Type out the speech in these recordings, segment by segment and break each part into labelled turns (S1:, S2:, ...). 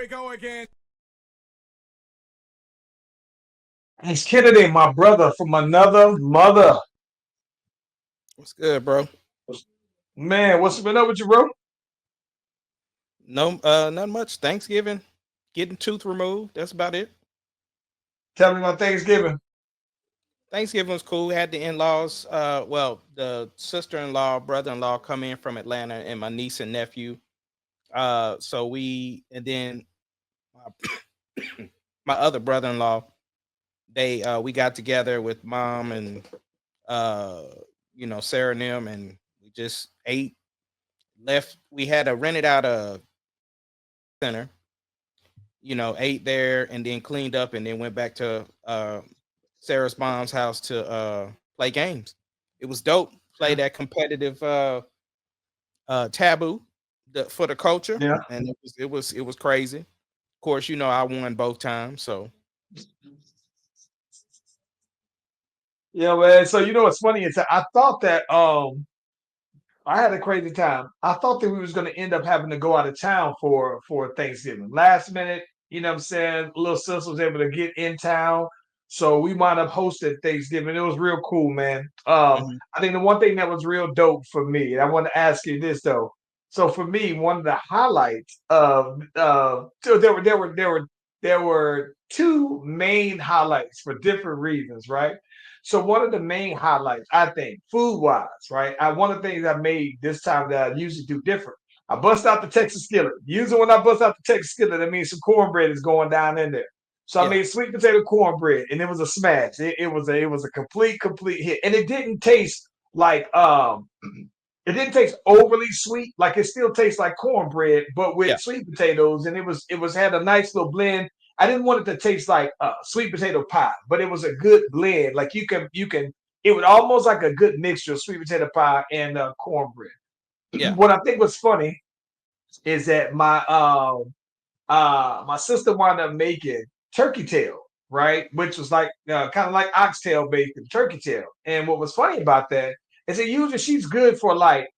S1: we go again.
S2: It's Kennedy, my brother from another mother.
S3: What's good, bro?
S2: Man, what's been up with you, bro?
S3: No, not much. Thanksgiving, getting tooth removed. That's about it.
S2: Tell me about Thanksgiving.
S3: Thanksgiving was cool. We had the in-laws, well, the sister-in-law, brother-in-law come in from Atlanta, and my niece and nephew. So and then my, my other brother-in-law, we got together with mom and uh, Sarah and them, and we just ate, left. We had a rented out a center, ate there and then cleaned up and then went back to Sarah's mom's house to play games. It was dope. Play that competitive taboo for the culture,
S2: Yeah.
S3: and it was crazy. Of course, I won both times, so
S2: Yeah, man. So you know what's funny is that I thought that I had a crazy time. I thought that we was gonna end up having to go out of town for Thanksgiving. Last minute, you know what I'm saying? Little sis was able to get in town. So we wound up hosting Thanksgiving. It was real cool, man.
S3: mhm.
S2: I think the one thing that was real dope for me, and I want to ask you this though. So for me, one of the highlights of so there were two main highlights for different reasons, right? So one of the main highlights, I think, food wise, right? One of the things I made this time that I usually do different. I bust out the Texas skillet. Usually when I bust out the Texas skillet, that means some cornbread is going down in there. So I
S3: Yeah,
S2: made sweet potato cornbread, and it was a smash. It was a complete hit, and it didn't taste like it didn't taste overly sweet. Like it still tastes like cornbread, but
S3: yeah,
S2: with sweet potatoes, and it was had a nice little blend. I didn't want it to taste like sweet potato pie, but it was a good blend. Like you can it was almost like a good mixture of sweet potato pie and cornbread.
S3: yeah,
S2: What I think was funny is that my sister wound up making turkey tail, right? Which was like kind of like oxtail bacon, turkey tail. And what was funny about that is that usually she's good for like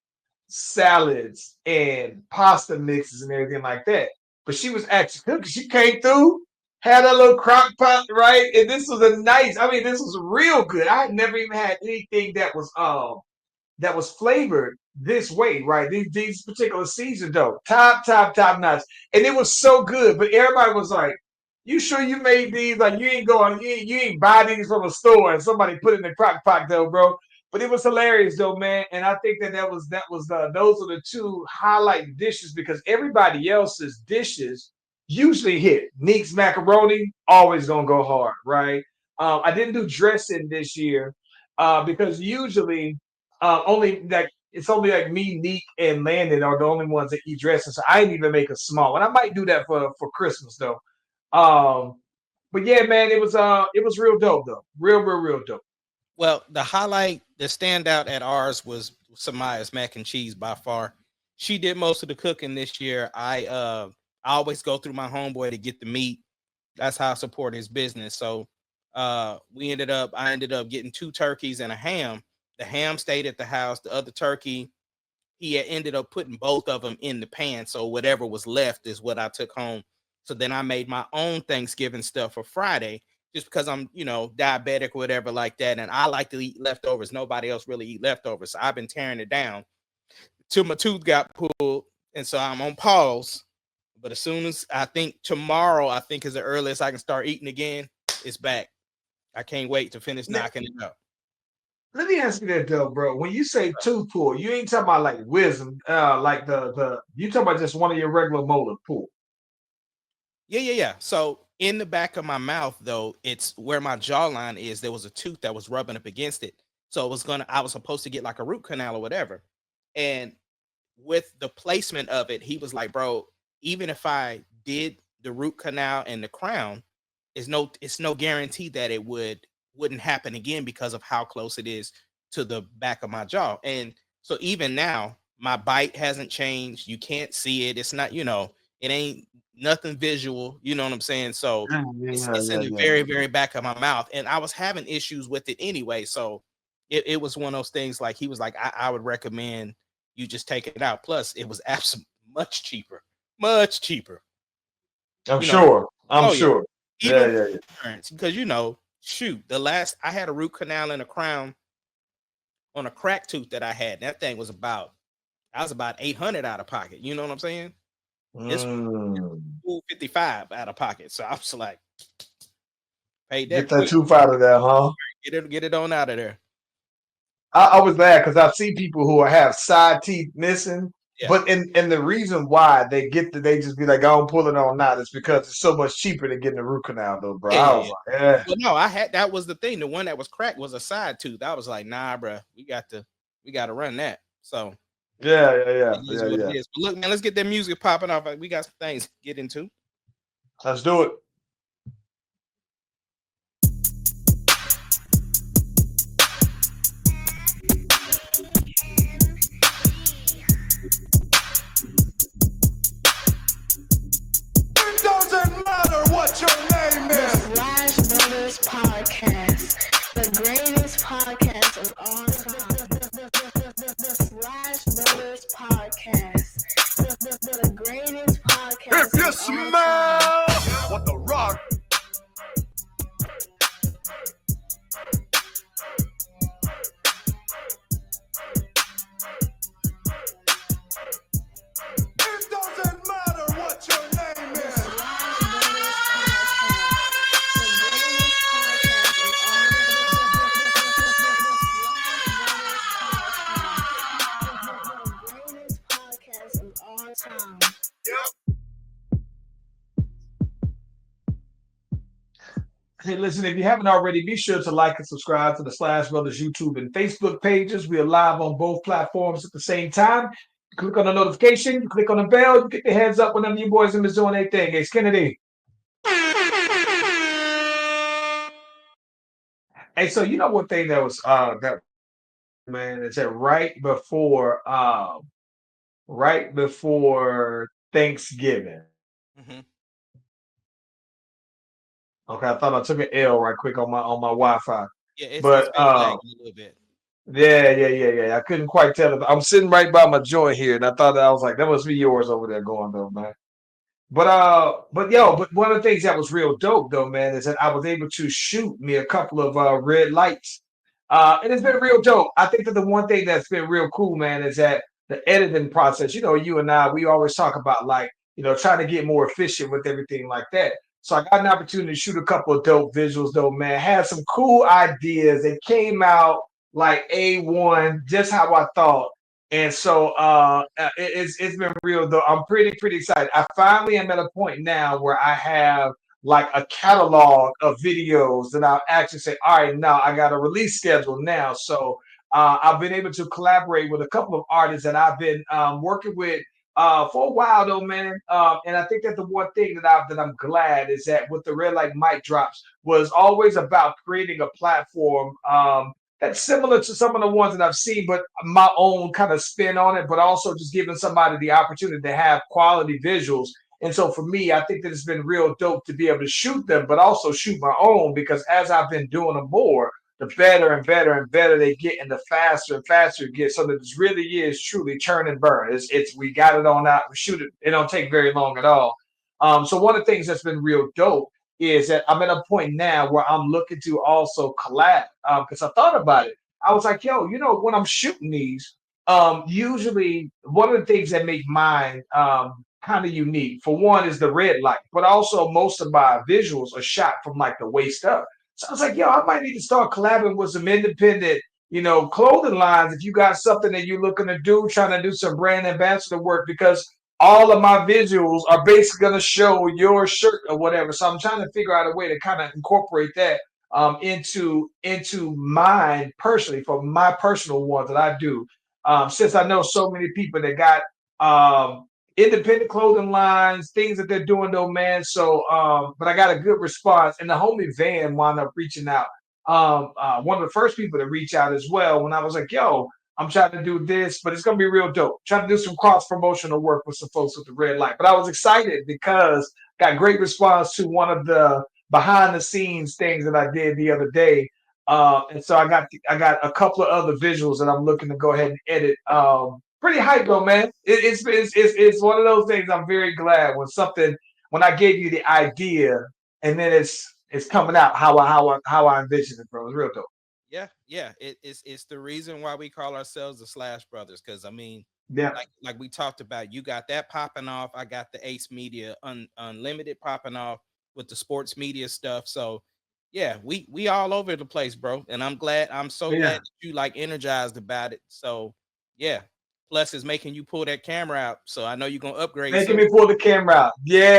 S2: salads and pasta mixes and everything like that. But she was actually cooking. She came through, had a little crock pot, right? And this was a nice, I mean, this was real good. I had never even had anything that was flavored this way, right? These particular seasons though. Top notch. And it was so good. But everybody was like, you sure you made these? Like you ain't buy these from a store and somebody put it in the crock pot though, bro. But it was hilarious though, man. And I think that was those are the two highlight dishes because everybody else's dishes usually hit. Neek's macaroni always gonna go hard, right? I didn't do dressing this year because usually only like it's only like me, Neek, and Landon are the only ones that eat dressing. So I didn't even make a small, and I might do that for Christmas though. Um, but yeah, man, it was real dope though, real dope.
S3: Well, the standout at ours was Samaya's mac and cheese by far. She did most of the cooking this year. I always go through my homeboy to get the meat. That's how I support his business. So I ended up getting two turkeys and a ham. The ham stayed at the house. The other turkey, he had ended up putting both of them in the pan. So whatever was left is what I took home. So then I made my own Thanksgiving stuff for Friday, just because I'm, diabetic or whatever like that. And I like to eat leftovers. Nobody else really eat leftovers. So I've been tearing it down till my tooth got pulled. And so I'm on pause. But as soon as I think tomorrow, I think is the earliest I can start eating again, it's back. I can't wait to finish
S2: Let,
S3: knocking it out.
S2: let me ask you that though, bro. When you say tooth pull, you ain't talking about like wisdom, like the you talking about just one of your regular molar pull.
S3: Yeah, yeah, yeah. So in the back of my mouth, though, it's where my jawline is. There was a tooth that was rubbing up against it. So I was supposed to get like a root canal or whatever. And with the placement of it, he was like, bro, even if I did the root canal and the crown, it's no guarantee that wouldn't happen again because of how close it is to the back of my jaw. And so even now, my bite hasn't changed. You can't see it. It's not, it ain't nothing visual. You know what I'm saying? So
S2: Yeah,
S3: it's
S2: yeah,
S3: in the
S2: yeah.
S3: very, very back of my mouth. And I was having issues with it anyway. So it was one of those things like he was like, I would recommend you just take it out. Plus, it was absolutely much cheaper. Much cheaper.
S2: I'm
S3: You know,
S2: sure. I'm
S3: oh yeah,
S2: sure. Yeah,
S3: even
S2: yeah, yeah.
S3: insurance, because shoot, the last I had a root canal and a crown on a crack tooth that I had. That thing was I was about 800 out of pocket. You know what I'm saying? This
S2: Mm.
S3: 55 out of pocket. So I was like, paid
S2: Get
S3: that
S2: that
S3: quick.
S2: tooth out of there, huh?
S3: Get it on out of there.
S2: I was glad because I've seen people who have side teeth missing,
S3: Yeah.
S2: but and the reason why they just be like, I don't pull it on now is because it's so much cheaper than getting the root canal, though, bro.
S3: Yeah,
S2: I
S3: yeah,
S2: was
S3: yeah.
S2: like, yeah.
S3: Well, no, that was the thing. The one that was cracked was a side tooth. I was like, nah, bro, we got to run that. So
S2: Yeah, yeah, yeah,
S3: it is
S2: yeah,
S3: what
S2: yeah.
S3: it is. But look, man, let's get that music popping off. We got some things to get into.
S2: Let's do it.
S1: It doesn't matter what your name is.
S4: The Brotherz podcast, the greatest podcast of all time. The Brotherz podcast, the greatest podcast.
S1: If you
S4: of all time.
S1: smell what the rock. It doesn't matter what your name is. Yep.
S2: Hey, listen, if you haven't already, be sure to like and subscribe to the Slash Brothers YouTube and Facebook pages. We are live on both platforms at the same time. You click on the notification, you click on the bell, you get the heads up whenever you boys are doing their thing. Hey, Kennedy. Hey, so you know one thing that was that man is that right before Thanksgiving.
S3: Mm-hmm.
S2: Okay, I thought I took an L right quick on my Wi-Fi.
S3: Yeah, it's
S2: But
S3: been lagging a little bit.
S2: yeah. I couldn't quite tell if I'm sitting right by my joint here, and I was like, that must be yours over there going though, man. But one of the things that was real dope though, man, is that I was able to shoot me a couple of red lights. And it's been real dope. I think that the one thing that's been real cool, man, is that the editing process, you and I, we always talk about like, trying to get more efficient with everything like that. So I got an opportunity to shoot a couple of dope visuals though, man. Had some cool ideas. It came out like A1, just how I thought. And so it's been real though. I'm pretty excited. I finally am at a point now where I have like a catalog of videos that I'll actually say, all right, now I got a release schedule now. So I've been able to collaborate with a couple of artists that I've been working with for a while though, man. And I think that the one thing that I'm glad is that with the Red Light Mic drops was always about creating a platform that's similar to some of the ones that I've seen, but my own kind of spin on it, but also just giving somebody the opportunity to have quality visuals. And so for me, I think that it's been real dope to be able to shoot them, but also shoot my own because as I've been doing them more, the better and better and better they get, and the faster and faster it gets. So that this really is truly churn and burn. It's we got it on out, we shoot it. It don't take very long at all. So one of the things that's been real dope is that I'm at a point now where I'm looking to also collab because I thought about it. I was like, yo, when I'm shooting these, usually one of the things that make mine kind of unique, for one, is the red light, but also most of my visuals are shot from like the waist up. So I was like, yo, I might need to start collabing with some independent, clothing lines if you got something that you're looking to do, trying to do some brand ambassador work, because all of my visuals are basically going to show your shirt or whatever. So I'm trying to figure out a way to kind of incorporate that into mine personally, for my personal ones that I do. Since I know so many people that got independent clothing lines, things that they're doing though, man. So but I got a good response, and the homie Van wound up reaching out. One of the first people to reach out as well when I was like, yo, I'm trying to do this, but it's gonna be real dope. Trying to do some cross promotional work with some folks with the red light. But I was excited because got great response to one of the behind the scenes things that I did the other day. And so I got a couple of other visuals that I'm looking to go ahead and edit. Pretty hype though, man. It's one of those things. I'm very glad when something when I gave you the idea, and then it's coming out how I envision it, bro. It's real dope.
S3: Yeah. It's the reason why we call ourselves the Slash Brothers. Because I mean,
S2: Yeah.
S3: like we talked about, you got that popping off. I got the Ace Media Unlimited popping off with the sports media stuff. So yeah, we all over the place, bro. And I'm so
S2: Yeah.
S3: glad that you like energized about it. So yeah. Plus it's making you pull that camera out. So I know you're gonna upgrade
S2: Making
S3: soon.
S2: me pull the camera out. Yeah.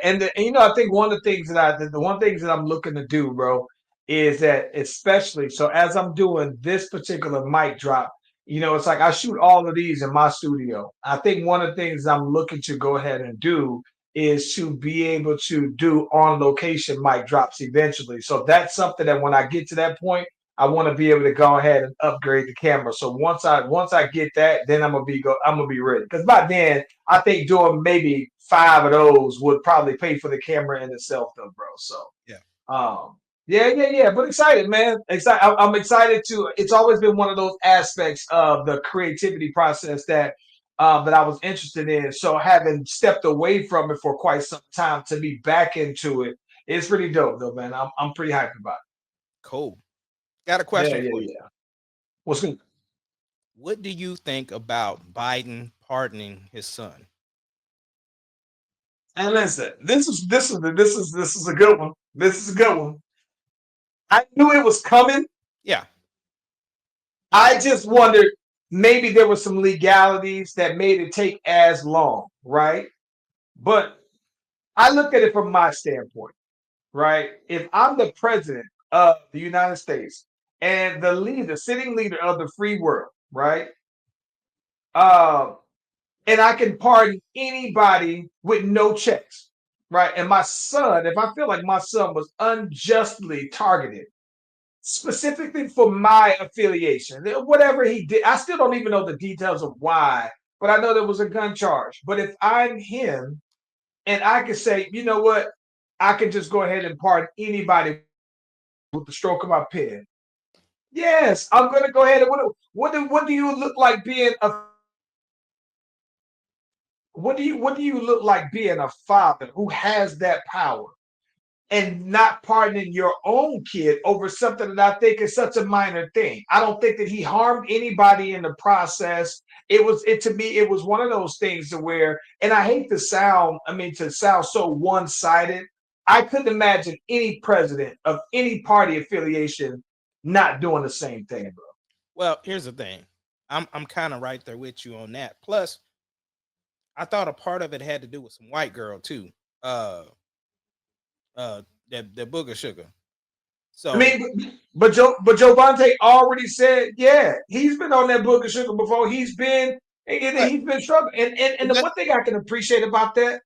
S2: And you know, I think one of the things the one things that I'm looking to do, bro, is that especially so as I'm doing this particular mic drop, you know, it's like I shoot all of these in my studio. I think one of the things I'm looking to go ahead and do is to be able to do on location mic drops eventually. So that's something that when I get to that point, I want to be able to go ahead and upgrade the camera. So once I get that, then I'm gonna be ready. Because by then, I think doing maybe 5 of those would probably pay for the camera in itself, though, bro. So
S3: Yeah.
S2: um, yeah. But excited, man. Excited. I'm excited to. It's always been one of those aspects of the creativity process that I was interested in. So having stepped away from it for quite some time to be back into it, it's really dope, though, man. I'm pretty hyped about
S3: Cool. Got a
S2: it.
S3: question for you.
S2: Yeah. What's good?
S3: What do you think about Biden pardoning his son?
S2: And listen, this is a good one. This is a good one. I knew it was coming.
S3: Yeah.
S2: I just wondered maybe there were some legalities that made it take as long, right? But I look at it from my standpoint, right? If I'm the president of the United States and the sitting leader of the free world, right? Uh, and I can pardon anybody with no checks, right? And my son, if I feel like my son was unjustly targeted, specifically for my affiliation, whatever he did, I still don't even know the details of why, but I know there was a gun charge. But if I'm him and I could say, you know what, I can just go ahead and pardon anybody with the stroke of my pen. Yes, I'm going to go ahead and what do you look like being a what do you look like being a father who has that power and not pardoning your own kid over something that I think is such a minor thing? I don't think that he harmed anybody in the process. It to me, it was one of those things to where, and I hate to sound so one-sided. I couldn't imagine any president of any party affiliation not doing the same thing, bro.
S3: Well, here's the thing. I'm kind of right there with you on that. Plus, I thought a part of it had to do with some white girl too. Uh that booger sugar.
S2: I
S3: So
S2: mean, but Jovante already said, yeah, he's been on that book of sugar before.
S3: but,
S2: He's been struggling. And the one thing I can appreciate about that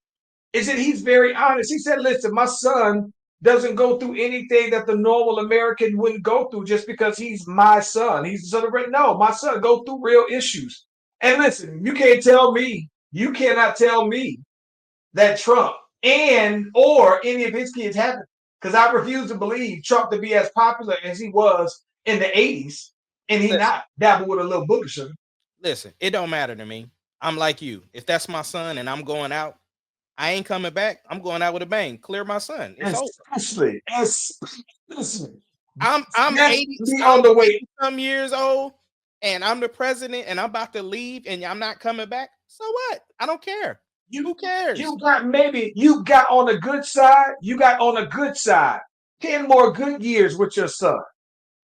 S2: is that he's very honest. He said, listen, my son doesn't go through anything that the normal American wouldn't go through just because he's my son. He's the son of no, my son go through real issues. And listen, you cannot tell me that Trump and or any of his kids haven't. Because I refuse to believe Trump to be as popular as he was in the 80s and he
S3: listen,
S2: not dabble with a little booger sugar.
S3: listen, it don't matter to me. I'm like you. If that's my son and I'm going out, I ain't coming back. I'm going out with a bang. Clear my son. It's over.
S2: Listen,
S3: I'm
S2: that's
S3: 80,
S2: me
S3: I'm
S2: on the way.
S3: 80 some years old and I'm the president and I'm about to leave and I'm not coming back. So what? I don't care. Who cares?
S2: You got on a good side. You got on a good side. 10 more good years with your son.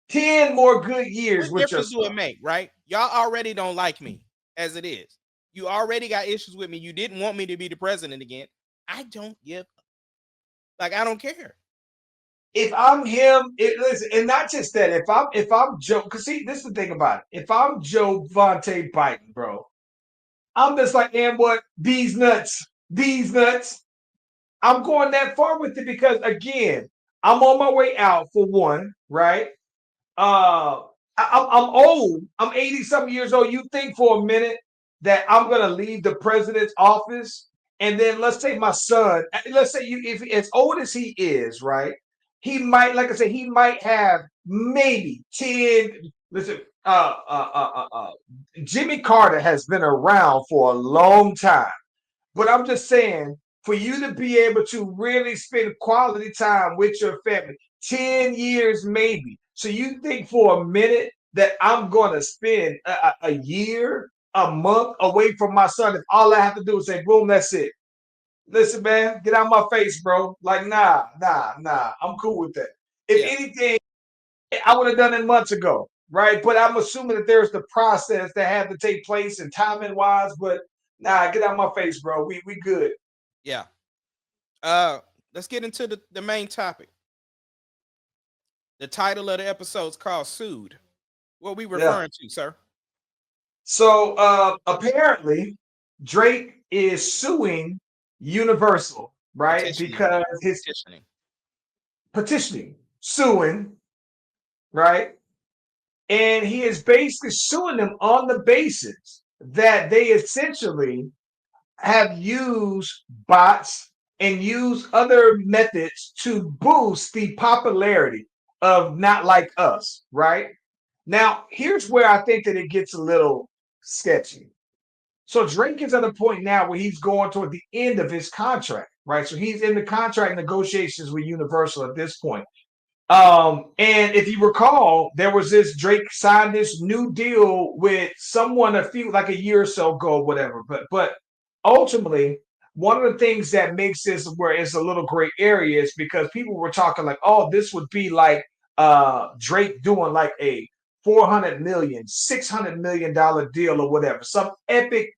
S2: 10 more good years
S3: What
S2: with your
S3: difference do it
S2: son.
S3: make, right? Y'all already don't like me as it is. You already got issues with me. You didn't want me to be the president again. I don't give up. Like, I don't care.
S2: If I'm him, listen, and not just that. If I'm Joe, because see, this is the thing about it. If I'm Joe Vontae Biden, bro, I'm just like, and what? These nuts. I'm going that far with it because again, I'm on my way out for one, right? I'm old. I'm 80 something years old. You think for a minute that I'm gonna leave the president's office, and then let's say my son, let's say you, if as old as he is, right? He might, like I said, he might have maybe 10. Listen, Jimmy Carter has been around for a long time, but I'm just saying for you to be able to really spend quality time with your family. 10 years maybe. So you think for a minute that I'm going to spend a year, a month away from my son if all I have to do is say, boom, that's it. Listen, man, get out of my face, bro. Like, nah. I'm cool with that. If
S3: Yeah.
S2: anything, I would have done it months ago, right? But I'm assuming that there's the process that had to take place and timing wise. But nah, get out of my face, bro. We good.
S3: Yeah. Let's get into the main topic. The title of the episode is called Sued. What we
S2: Yeah.
S3: referring to, sir?
S2: So apparently Drake is suing Universal, right?
S3: Petitioning.
S2: Because his
S3: Petitioning.
S2: petitioning, suing, right? And he is basically suing them on the basis that they essentially have used bots and used other methods to boost the popularity of Not Like Us, right? Now, here's where I think that it gets a little sketchy. So Drake is at a point now where he's going toward the end of his contract, right? So he's in the contract negotiations with Universal at this point. And if you recall, there was this Drake signed this new deal with someone a few like a year or so ago, whatever. But ultimately, one of the things that makes this where it's a little gray area is because people were talking like, oh, this would be like Drake doing like a 400 million, $600 million deal or whatever, some epic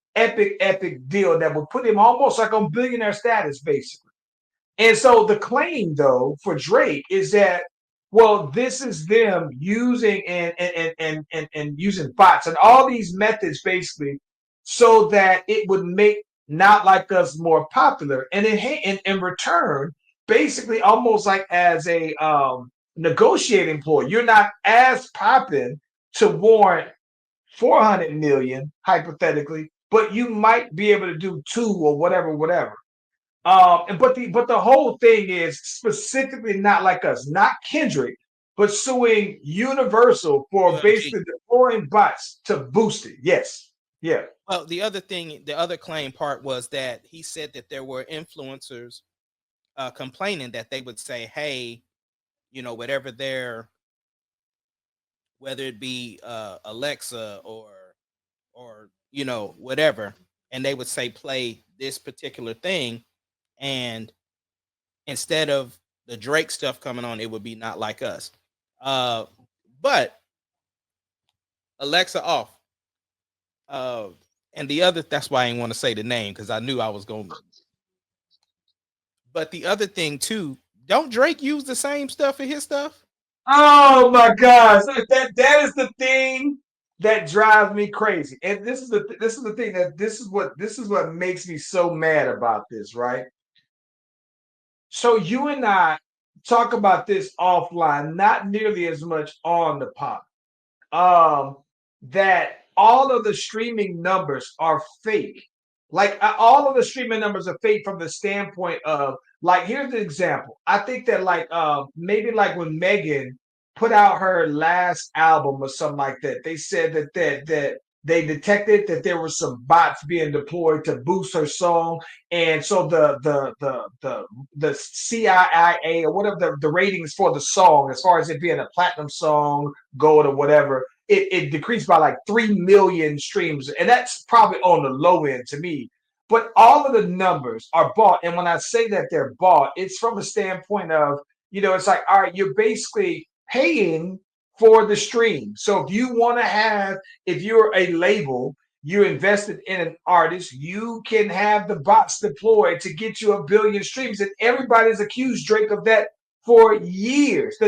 S2: deal that would put him almost like on billionaire status, basically. And so the claim, though, for Drake is that, well, this is them using and using bots and all these methods basically so that it would make Not Like Us more popular. And in return, basically almost like as a negotiating ploy, you're not as popping to warrant 400 million, hypothetically, but you might be able to do two or whatever. But the whole thing is specifically Not Like Us, not Kendrick, but suing Universal for
S3: UMG.
S2: basically deploying bots to boost it. Yes, yeah,
S3: Well, the other thing, the other claim part was that he said that there were influencers complaining that they would say, hey, whatever their, whether it be Alexa or whatever, and they would say play this particular thing, and instead of the Drake stuff coming on, it would be Not Like Us. But Alexa off. And the other, that's why I didn't want to say the name because I knew I was going. But the other thing too, don't Drake use the same stuff for his stuff?
S2: Oh my God! So that is the thing that drives me crazy, and this is the thing that this is what makes me so mad about this, right? So you and I talk about this offline, not nearly as much on the pod. um, that all of the streaming numbers are fake. Like all of the streaming numbers are fake from the standpoint of like here's the example. I think that like maybe like when Megan put out her last album or something like that, they said that they detected that there were some bots being deployed to boost her song, and so the CIIA or whatever the ratings for the song, as far as it being a platinum song, gold or whatever, it decreased by like 3 million streams. And that's probably on the low end to me. But all of the numbers are bought. And when I say that they're bought, it's from a standpoint of, it's like, all right, you're basically paying for the stream. So if you're a label, you invested in an artist, you can have the bots deployed to get you 1 billion streams. And everybody's accused Drake of that for years.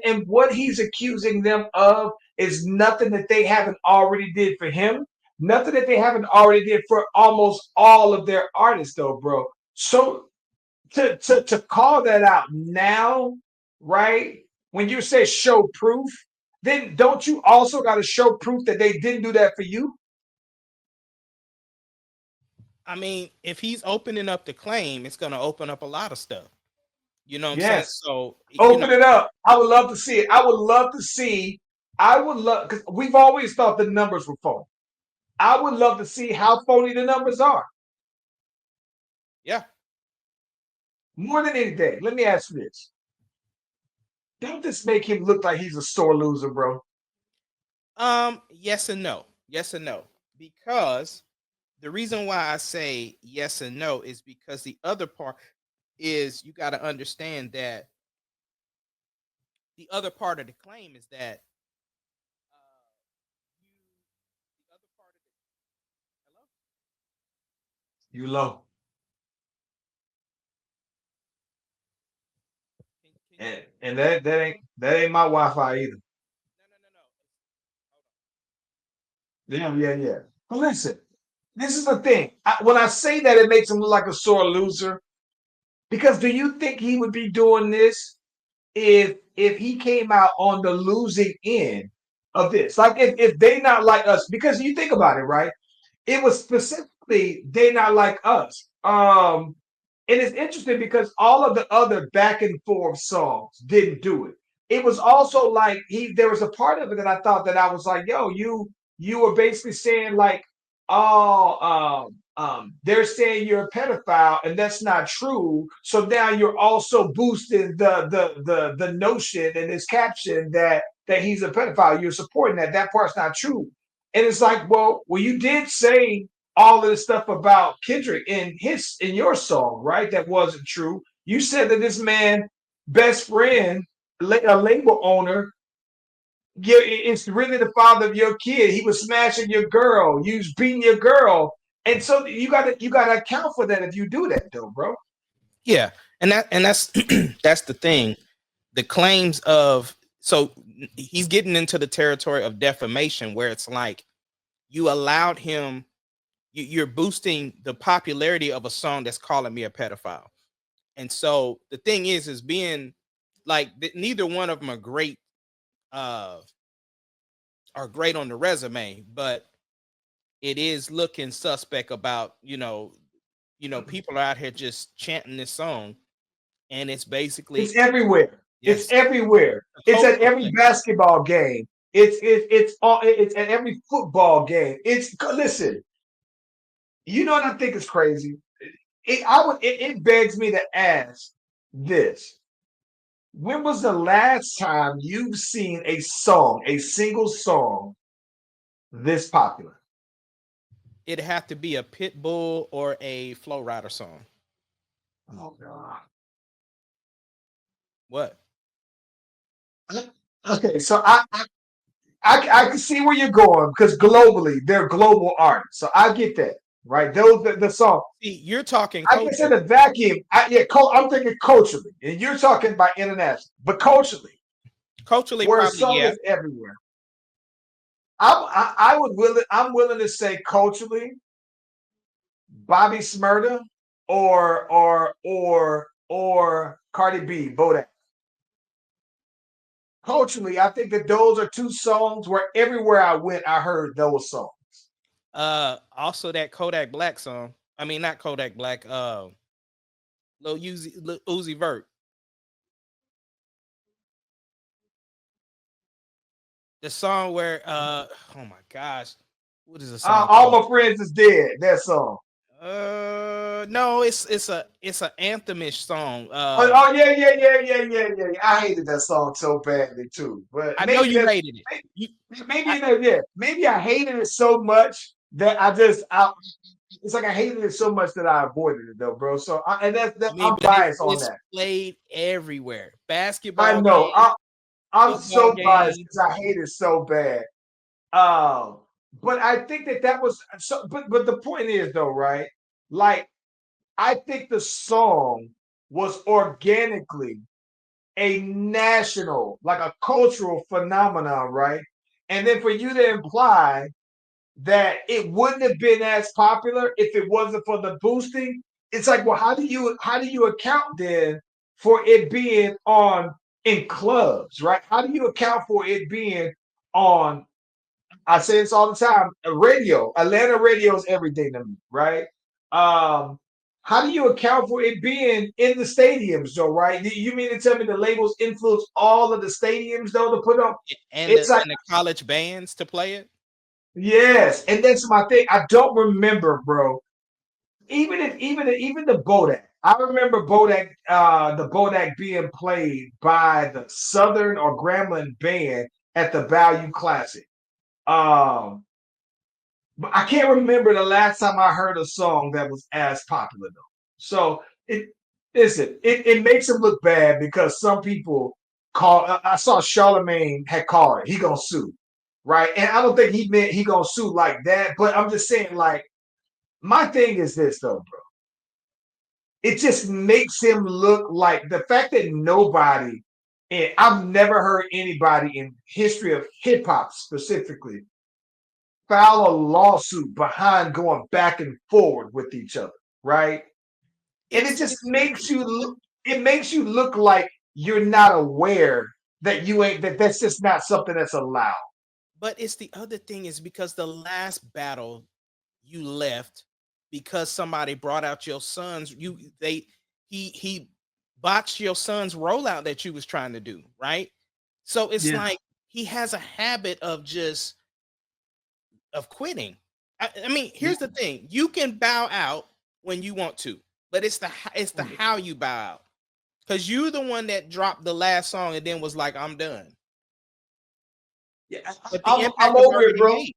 S2: And what he's accusing them of is nothing that they haven't already did for him, nothing that they haven't already did for almost all of their artists, though, bro. So to call that out now, right? When you say show proof, then don't you also got to show proof that they didn't do that for you?
S3: I mean, if he's opening up the claim, it's going to open up a lot of stuff. You know what I'm saying?
S2: Yes.
S3: So
S2: Open it up. I would love to see it. I would love to see. Because we've always thought the numbers were phony. I would love to see how phony the numbers are.
S3: Yeah.
S2: More than anything, let me ask you this. Don't this make him look like he's a sore loser, bro?
S3: Yes and no. Yes and no. Because the reason why I say yes and no is because the other part is you got to understand that the other part of the claim is that the other part of the hello.
S2: You low.
S3: Can you
S2: And that ain't my Wi-Fi either.
S3: no.
S2: Yeah, yeah, yeah. But listen, this is the thing. When I say that, it makes him look like a sore loser. Because do you think he would be doing this if he came out on the losing end of this? Like if they not like us, because you think about it, right? It was specifically they not like us. And it's interesting because all of the other back and forth songs didn't do it. It was also like there was a part of it that I thought that I was like, yo, you were basically saying like, oh, they're saying you're a pedophile, and that's not true. So now you're also boosting the notion in this caption that he's a pedophile. You're supporting that. That part's not true. And it's like, well, you did say all of this stuff about Kendrick in your song, right? That wasn't true. You said that this man, best friend, a label owner, it's really the father of your kid. He was smashing your girl. You was beating your girl, and so you gotta account for that if you do that, though, bro.
S3: Yeah, and that's that's the thing. The claims of so he's getting into the territory of defamation where it's like you allowed him you're boosting the popularity of a song that's calling me a pedophile. And so the thing is being like neither one of them uh are great on the resume, but it is looking suspect about, people are out here just chanting this song and it's basically
S2: It's everywhere. It's
S3: yes,
S2: everywhere.
S3: a
S2: It's at
S3: cultural
S2: every
S3: thing.
S2: basketball game. It's at every football game. Listen. You know what I think is crazy? It begs me to ask this. When was the last time you've seen a single song this popular?
S3: It'd have to be a Pitbull or a Flow Rider song.
S2: Oh god.
S3: What?
S2: Okay, so I can see where you're going because globally they're global artists. So I get that, right? Those the song.
S3: See, you're talking
S2: I guess in
S3: culture.
S2: the vacuum, I'm thinking culturally, and you're talking about international, but culturally,
S3: Culturally,
S2: where a
S3: probably,
S2: song
S3: yeah.
S2: is everywhere. I'm willing to say culturally, Bobby Smurda or Cardi B, both. Culturally, I think that those are two songs where everywhere I went, I heard those songs.
S3: Also that Kodak Black song. I mean, not Kodak Black. Lil Uzi Vert. The song where oh my gosh, what is the song
S2: All
S3: called?
S2: my friends is dead. That song.
S3: No, it's a anthemish song.
S2: Yeah. I hated that song so badly too. But
S3: I know you rated it. You, I,
S2: maybe I hated it so much that it's like I hated it so much that I avoided it though, bro. So
S3: I mean,
S2: I'm
S3: but
S2: biased on
S3: it's
S2: that.
S3: played everywhere.
S2: I
S3: Basketball
S2: know.
S3: games,
S2: I'm
S3: football
S2: so biased
S3: games.
S2: because I hate it so bad. Um, but I think that was so. But the point is though, right? Like I think the song was organically a national, like a cultural phenomenon, right? And then for you to imply that it wouldn't have been as popular if it wasn't for the boosting, it's like, well, how do you account then for it being on in clubs, right? How do you account for it being on I say this all the time. Radio, Atlanta radio is everything to me, right? Um, how do you account for it being in the stadiums, though? Right? You mean to tell me the labels influence all of the stadiums, though, to put on?
S3: and the
S2: It's like
S3: and the college bands to play it.
S2: yes, and that's my thing. I don't remember, bro. Even the Bodak. I remember Bodak, the Bodak being played by the Southern or Grambling band at the Value Classic. Um, but I can't remember the last time I heard a song that was as popular though. So it makes him look bad because some people call. I saw Charlemagne had called it. He gonna sue, right? And I don't think he meant he gonna sue like that. But I'm just saying, like, my thing is this though, bro. It just makes him look like the fact that nobody, and I've never heard anybody in history of hip hop specifically file a lawsuit behind going back and forward with each other, right? And it just makes you look. It makes you look like you're not aware that you ain't that. That's just not something that's allowed.
S3: But it's the other thing is because the last battle you left because somebody brought out your son's he botched your son's rollout that you was trying to do, right? So it's
S2: Yeah.
S3: like he has a habit of just of quitting. I mean, here's the thing: you can bow out when you want to, but it's the how you bow out. Because you're the one that dropped the last song and then was like, "I'm done."
S2: Yeah,
S3: But the
S2: I'm
S3: impact is
S2: over it,
S3: already
S2: bro.
S3: made.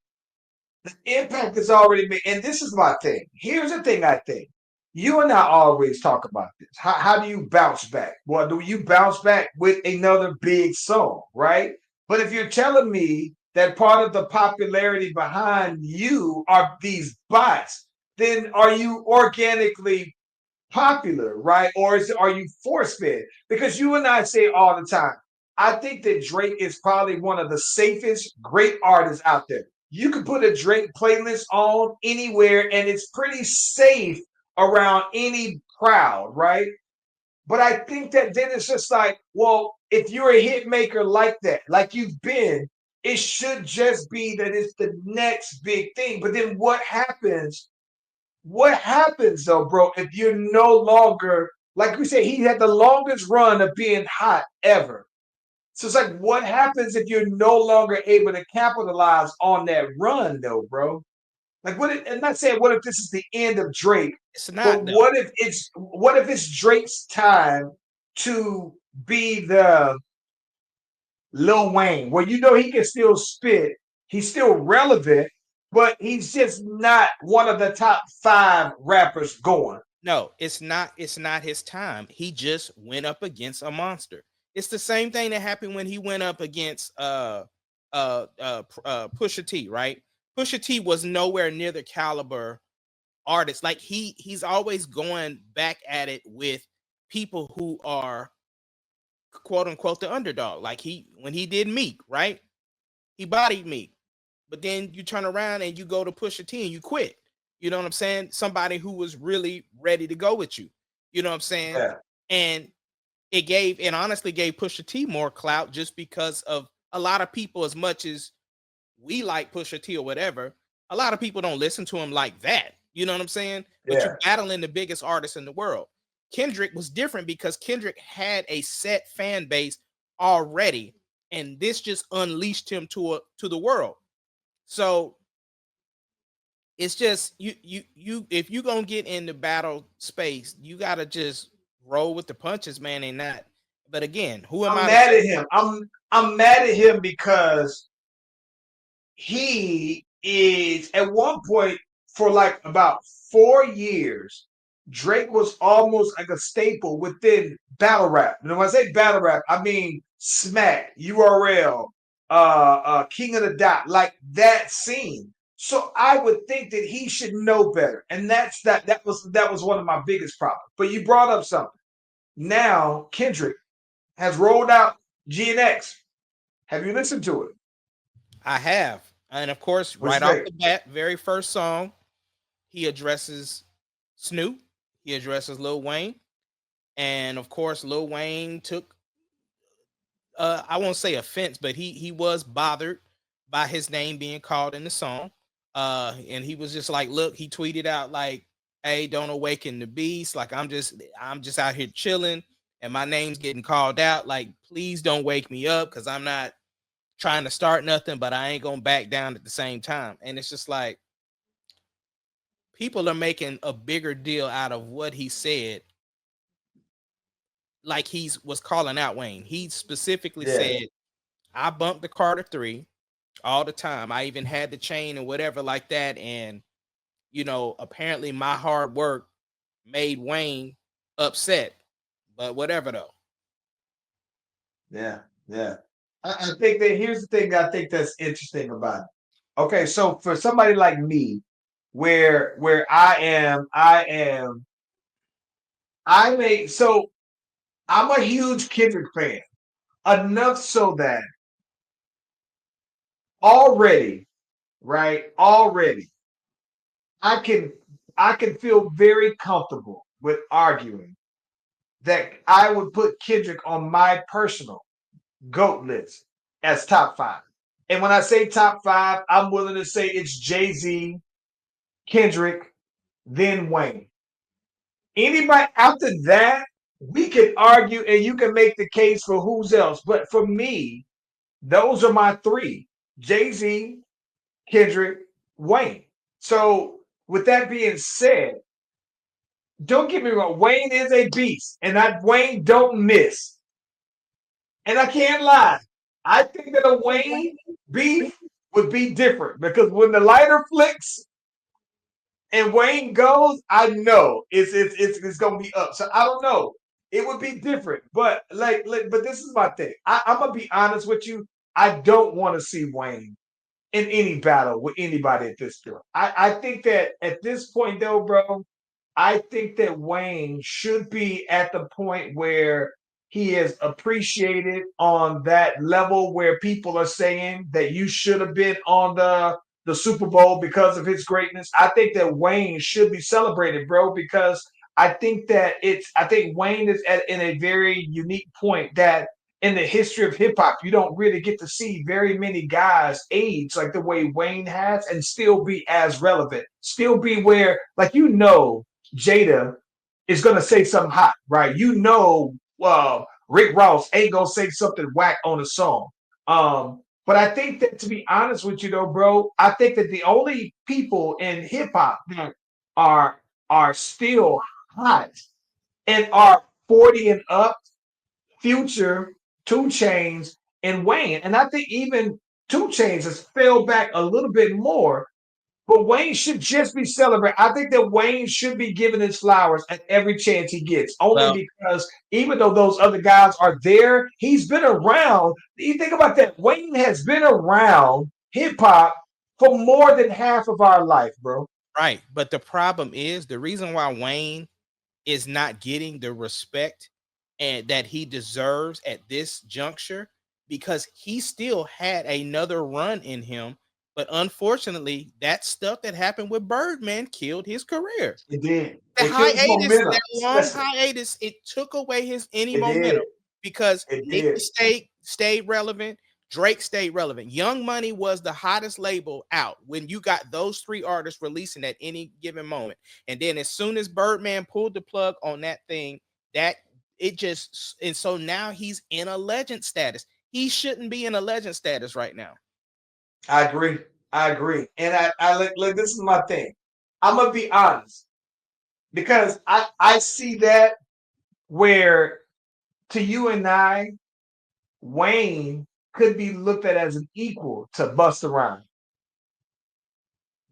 S2: The impact is already made. And this is my thing. Here's the thing I think. You and I always talk about this. How do you bounce back? Well, do you bounce back with another big song, right? But if you're telling me that part of the popularity behind you are these bots, then are you organically popular, right? Or are you force fed? Because you and I say all the time, I think that Drake is probably one of the safest great artists out there. You can put a Drake playlist on anywhere and it's pretty safe around any crowd, right? But I think that then it's just like, well, if you're a hit maker like that, like you've been, it should just be that it's the next big thing. But then what happens though, bro, if you're no longer, like we said, he had the longest run of being hot ever. So it's like, what happens if you're no longer able to capitalize on that run, though, bro? Like, I'm not saying what if this is the end of Drake,
S3: It's
S2: but
S3: not though.
S2: what if it's Drake's time to be the Lil Wayne, where he can still spit, he's still relevant, but he's just not one of the top 5 rappers going.
S3: No, it's not. It's not his time. He just went up against a monster. It's the same thing that happened when he went up against Pusha T, right? Pusha T was nowhere near the caliber artist. Like he's always going back at it with people who are quote unquote the underdog. Like when he did Meek, right? He bodied Meek. But then you turn around and you go to Pusha T and you quit. You know what I'm saying? Somebody who was really ready to go with you. You know what I'm saying?
S2: Yeah.
S3: And it honestly gave Pusha T more clout just because of a lot of people, as much as we like Pusha T or whatever, a lot of people don't listen to him like that. You know what I'm saying? But
S2: Yeah.
S3: you're battling the biggest artist in the world. Kendrick was different because Kendrick had a set fan base already, and this just unleashed him to the world. So it's just you if you gonna get in the battle space, you gotta just roll with the punches, man, and not. But again, who am
S2: I'm
S3: I to
S2: mad
S3: say?
S2: at him. I'm mad at him because he is at one point for like about 4 years. Drake was almost like a staple within battle rap. And when I say battle rap, I mean Smack, URL, King of the Dot, like that scene. So I would think that he should know better, and that was one of my biggest problems. But you brought up something. Now Kendrick has rolled out GNX. Have you listened to it?
S3: I have. And of course,
S2: What you
S3: right off
S2: think?
S3: the bat, very first song, he addresses Snoop, he addresses Lil Wayne, and of course, Lil Wayne took I won't say offense, but he was bothered by his name being called in the song. And he was just like, look, he tweeted out like, hey, don't awaken the beast. Like I'm just out here chilling and my name's getting called out. Like, please don't wake me up because I'm not trying to start nothing, but I ain't gonna back down at the same time. And it's just like people are making a bigger deal out of what he said like was calling out Wayne. He specifically
S2: Yeah.
S3: said, I bumped the Carter 3 all the time. I even had the chain and whatever like that. And, you know, apparently my hard work made Wayne upset. But whatever though.
S2: Yeah. Yeah. I think that here's the thing I think that's interesting about it. Okay, so for somebody like me, where I may so I'm a huge Kendrick fan. Enough so that already, right? Already, I can I can feel very comfortable with arguing that I would put Kendrick on my personal GOAT list as top five. And when I say top five, I'm willing to say it's Jay-Z, Kendrick, then Wayne. Anybody after that, we can argue and you can make the case for who's else. But for me, those are my three: Jay-Z, Kendrick, Wayne. So with that being said, don't get me wrong, Wayne is a beast, and that Wayne don't miss. And I can't lie. I think that a Wayne beef would be different because when the lighter flicks and Wayne goes, I know it's gonna be up. So I don't know. It would be different, but but this is my thing. I'm gonna be honest with you. I don't want to see Wayne in any battle with anybody at this point. I think that at this point, though, bro, I think that Wayne should be at the point where he is appreciated on that level where people are saying that you should have been on the Super Bowl because of his greatness. I think that Wayne should be celebrated, bro, because I think Wayne is in a very unique point that in the history of hip hop, you don't really get to see very many guys age like the way Wayne has and still be as relevant, still be where, like, Jada is gonna say something hot, right? Rick Ross ain't gonna say something whack on a song. But I think that to be honest with you though, bro, I think that the only people in hip hop that are are still hot and are 40 and up, Future, Two Chains, and Wayne. And I think even Two Chains has fell back a little bit more, but Wayne should just be celebrated. I think that Wayne should be given his flowers at every chance he gets, only
S3: Well,
S2: because even though those other guys are there, he's been around. You think about that. Wayne has been around hip hop for more than half of our life, bro.
S3: right. But the problem is the reason why Wayne is not getting the respect and that he deserves at this juncture because he still had another run in him. But unfortunately, that stuff that happened with Birdman killed his career.
S2: It did.
S3: The
S2: It killed his
S3: hiatus,
S2: momentum.
S3: that long hiatus, it took away his any
S2: It did.
S3: momentum because
S2: It
S3: Nicki
S2: did.
S3: stayed relevant. Drake stayed relevant. Young Money was the hottest label out when you got those three artists releasing at any given moment. And then as soon as Birdman pulled the plug on that thing, that it just and so now he's in a legend status. He shouldn't be in a legend status right now.
S2: I agree. I agree. And look, this is my thing. I'm gonna be honest because I see that where to you and I, Wayne could be looked at as an equal to Busta Rhymes.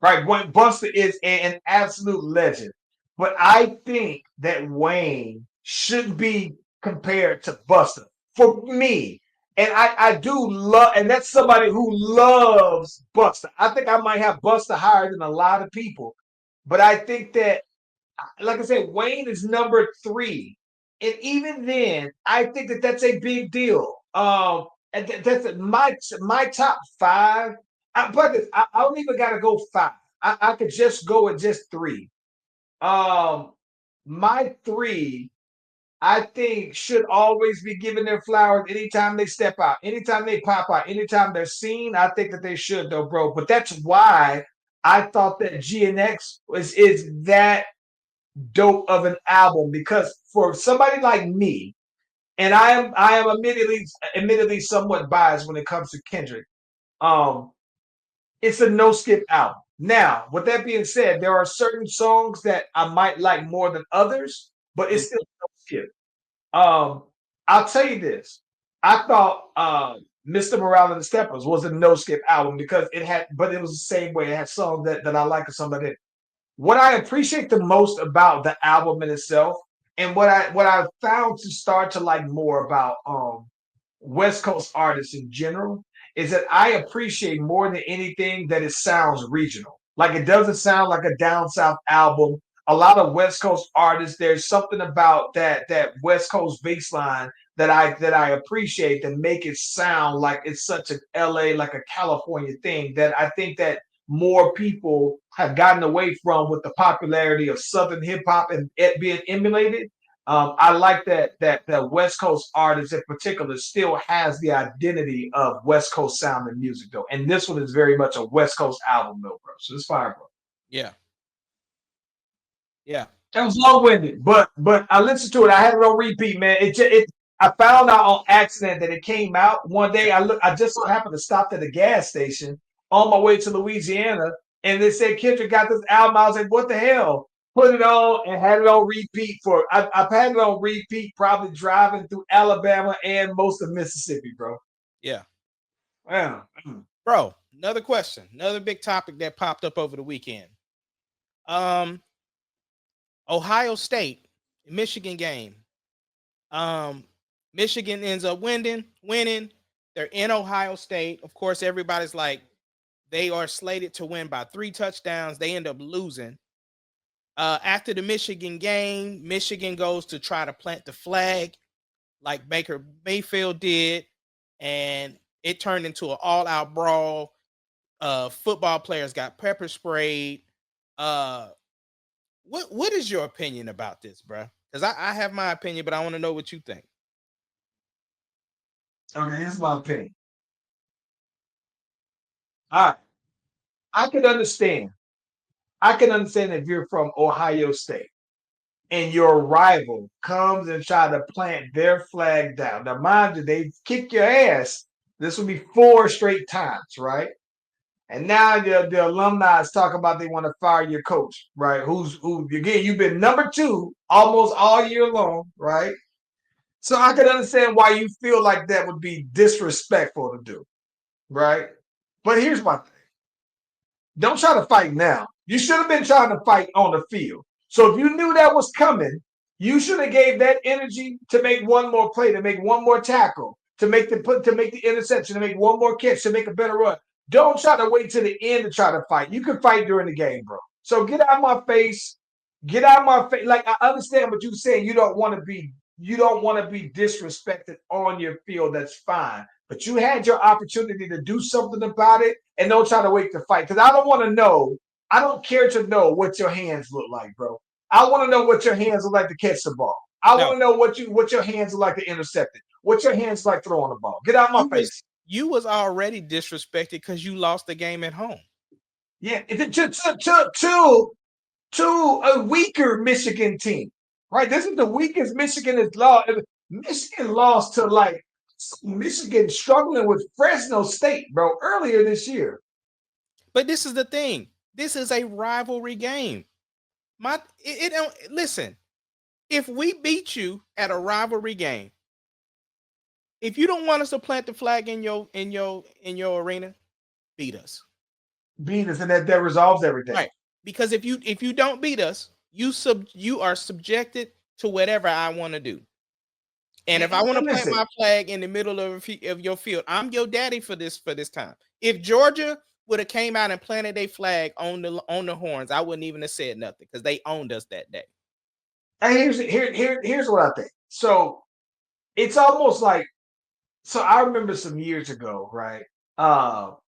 S2: Right? Busta is an absolute legend. But I think that Wayne should be compared to Busta for me. And I do love, and that's somebody who loves Busta. I think I might have Busta higher than a lot of people. But I think that, like I said, Wayne is number three. And even then, I think that that's a big deal. And that's my top five. I don't even got to go five. I could just go with just three. Um, my three, I think, should always be given their flowers anytime they step out, anytime they pop out, anytime they're seen. I think that they should, though, bro. But that's why I thought that GNX is that dope of an album because for somebody like me, and I am admittedly somewhat biased when it comes to Kendrick. Um, it's a no skip album. Now, with that being said, there are certain songs that I might like more than others, but it's still no skip. I'll tell you this. I thought Mr. Morale and the Steppers was a no skip album because but it was the same way. It had songs that I like and some that didn't. What I appreciate the most about the album in itself, and what I found to start to like more about West Coast artists in general, is that I appreciate more than anything that it sounds regional. Like it doesn't sound like a down south album. A lot of West Coast artists, there's something about that West Coast bass line that I appreciate that make it sound like it's such an LA, like a California thing that I think that more people have gotten away from with the popularity of Southern hip hop and it being emulated. I like that West Coast artist in particular still has the identity of West Coast sound and music though, and this one is very much a West Coast album though, bro. So it's fire, bro.
S3: Yeah. Yeah.
S2: That was long winded, but I listened to it. I had it on repeat, man. I found out on accident that it came out one day. I just so happened to stop at a gas station on my way to Louisiana, and they said Kendrick got this album. I was like, what the hell? Put it on and had it on repeat I've had it on repeat probably driving through Alabama and most of Mississippi, bro.
S3: Yeah.
S2: Yeah.
S3: Bro, another question, another big topic that popped up over the weekend. Ohio State, Michigan game. Michigan ends up winning. They're in Ohio State. Of course, everybody's like, they are slated to win by 3 touchdowns. They end up losing. After the Michigan game, Michigan goes to try to plant the flag like Baker Mayfield did, and it turned into an all-out brawl. Football players got pepper sprayed. What is your opinion about this, bro? Because I have my opinion, but I want to know what you think.
S2: Okay, here's my opinion. All right. I can understand if you're from Ohio State and your rival comes and try to plant their flag down. Now, mind you, they kick your ass. This will be 4 straight times, right? And now the alumni is talking about they want to fire your coach, right? Who again, you've been number 2 almost all year long, right? So I can understand why you feel like that would be disrespectful to do, right? But here's my thing. Don't try to fight now. You should have been trying to fight on the field. So if you knew that was coming, you should have gave that energy to make one more play, to make one more tackle, to make the interception, to make one more catch, to make a better run. Don't try to wait till the end to try to fight. You can fight during the game, bro. So get out of my face. Get out of my face. Like I understand what you're saying. You don't want to be disrespected on your field. That's fine. But you had your opportunity to do something about it, and don't try to wait to fight. Because I don't want to know. I don't care to know what your hands look like, bro. I want to know what your hands look like to catch the ball. I want to know what your hands look like to intercept it. What your hands like throwing the ball. Get out of my face.
S3: You was already disrespected because you lost the game at home.
S2: Yeah, to a weaker Michigan team, right? This is the weakest Michigan has lost. Michigan lost to like Michigan struggling with Fresno State, bro, earlier this year.
S3: But this is the thing. This is a rivalry game. Listen. If we beat you at a rivalry game, if you don't want us to plant the flag in your arena, beat us.
S2: Beat us, and that resolves everything.
S3: Right. Because if you don't beat us, you are subjected to whatever I want to do. And if I want to plant my flag in the middle of your field, I'm your daddy for this time. If Georgia would have came out and planted a flag on the horns, I wouldn't even have said nothing because they owned us that day.
S2: And here's what I think. So it's almost like, so I remember some years ago, right? One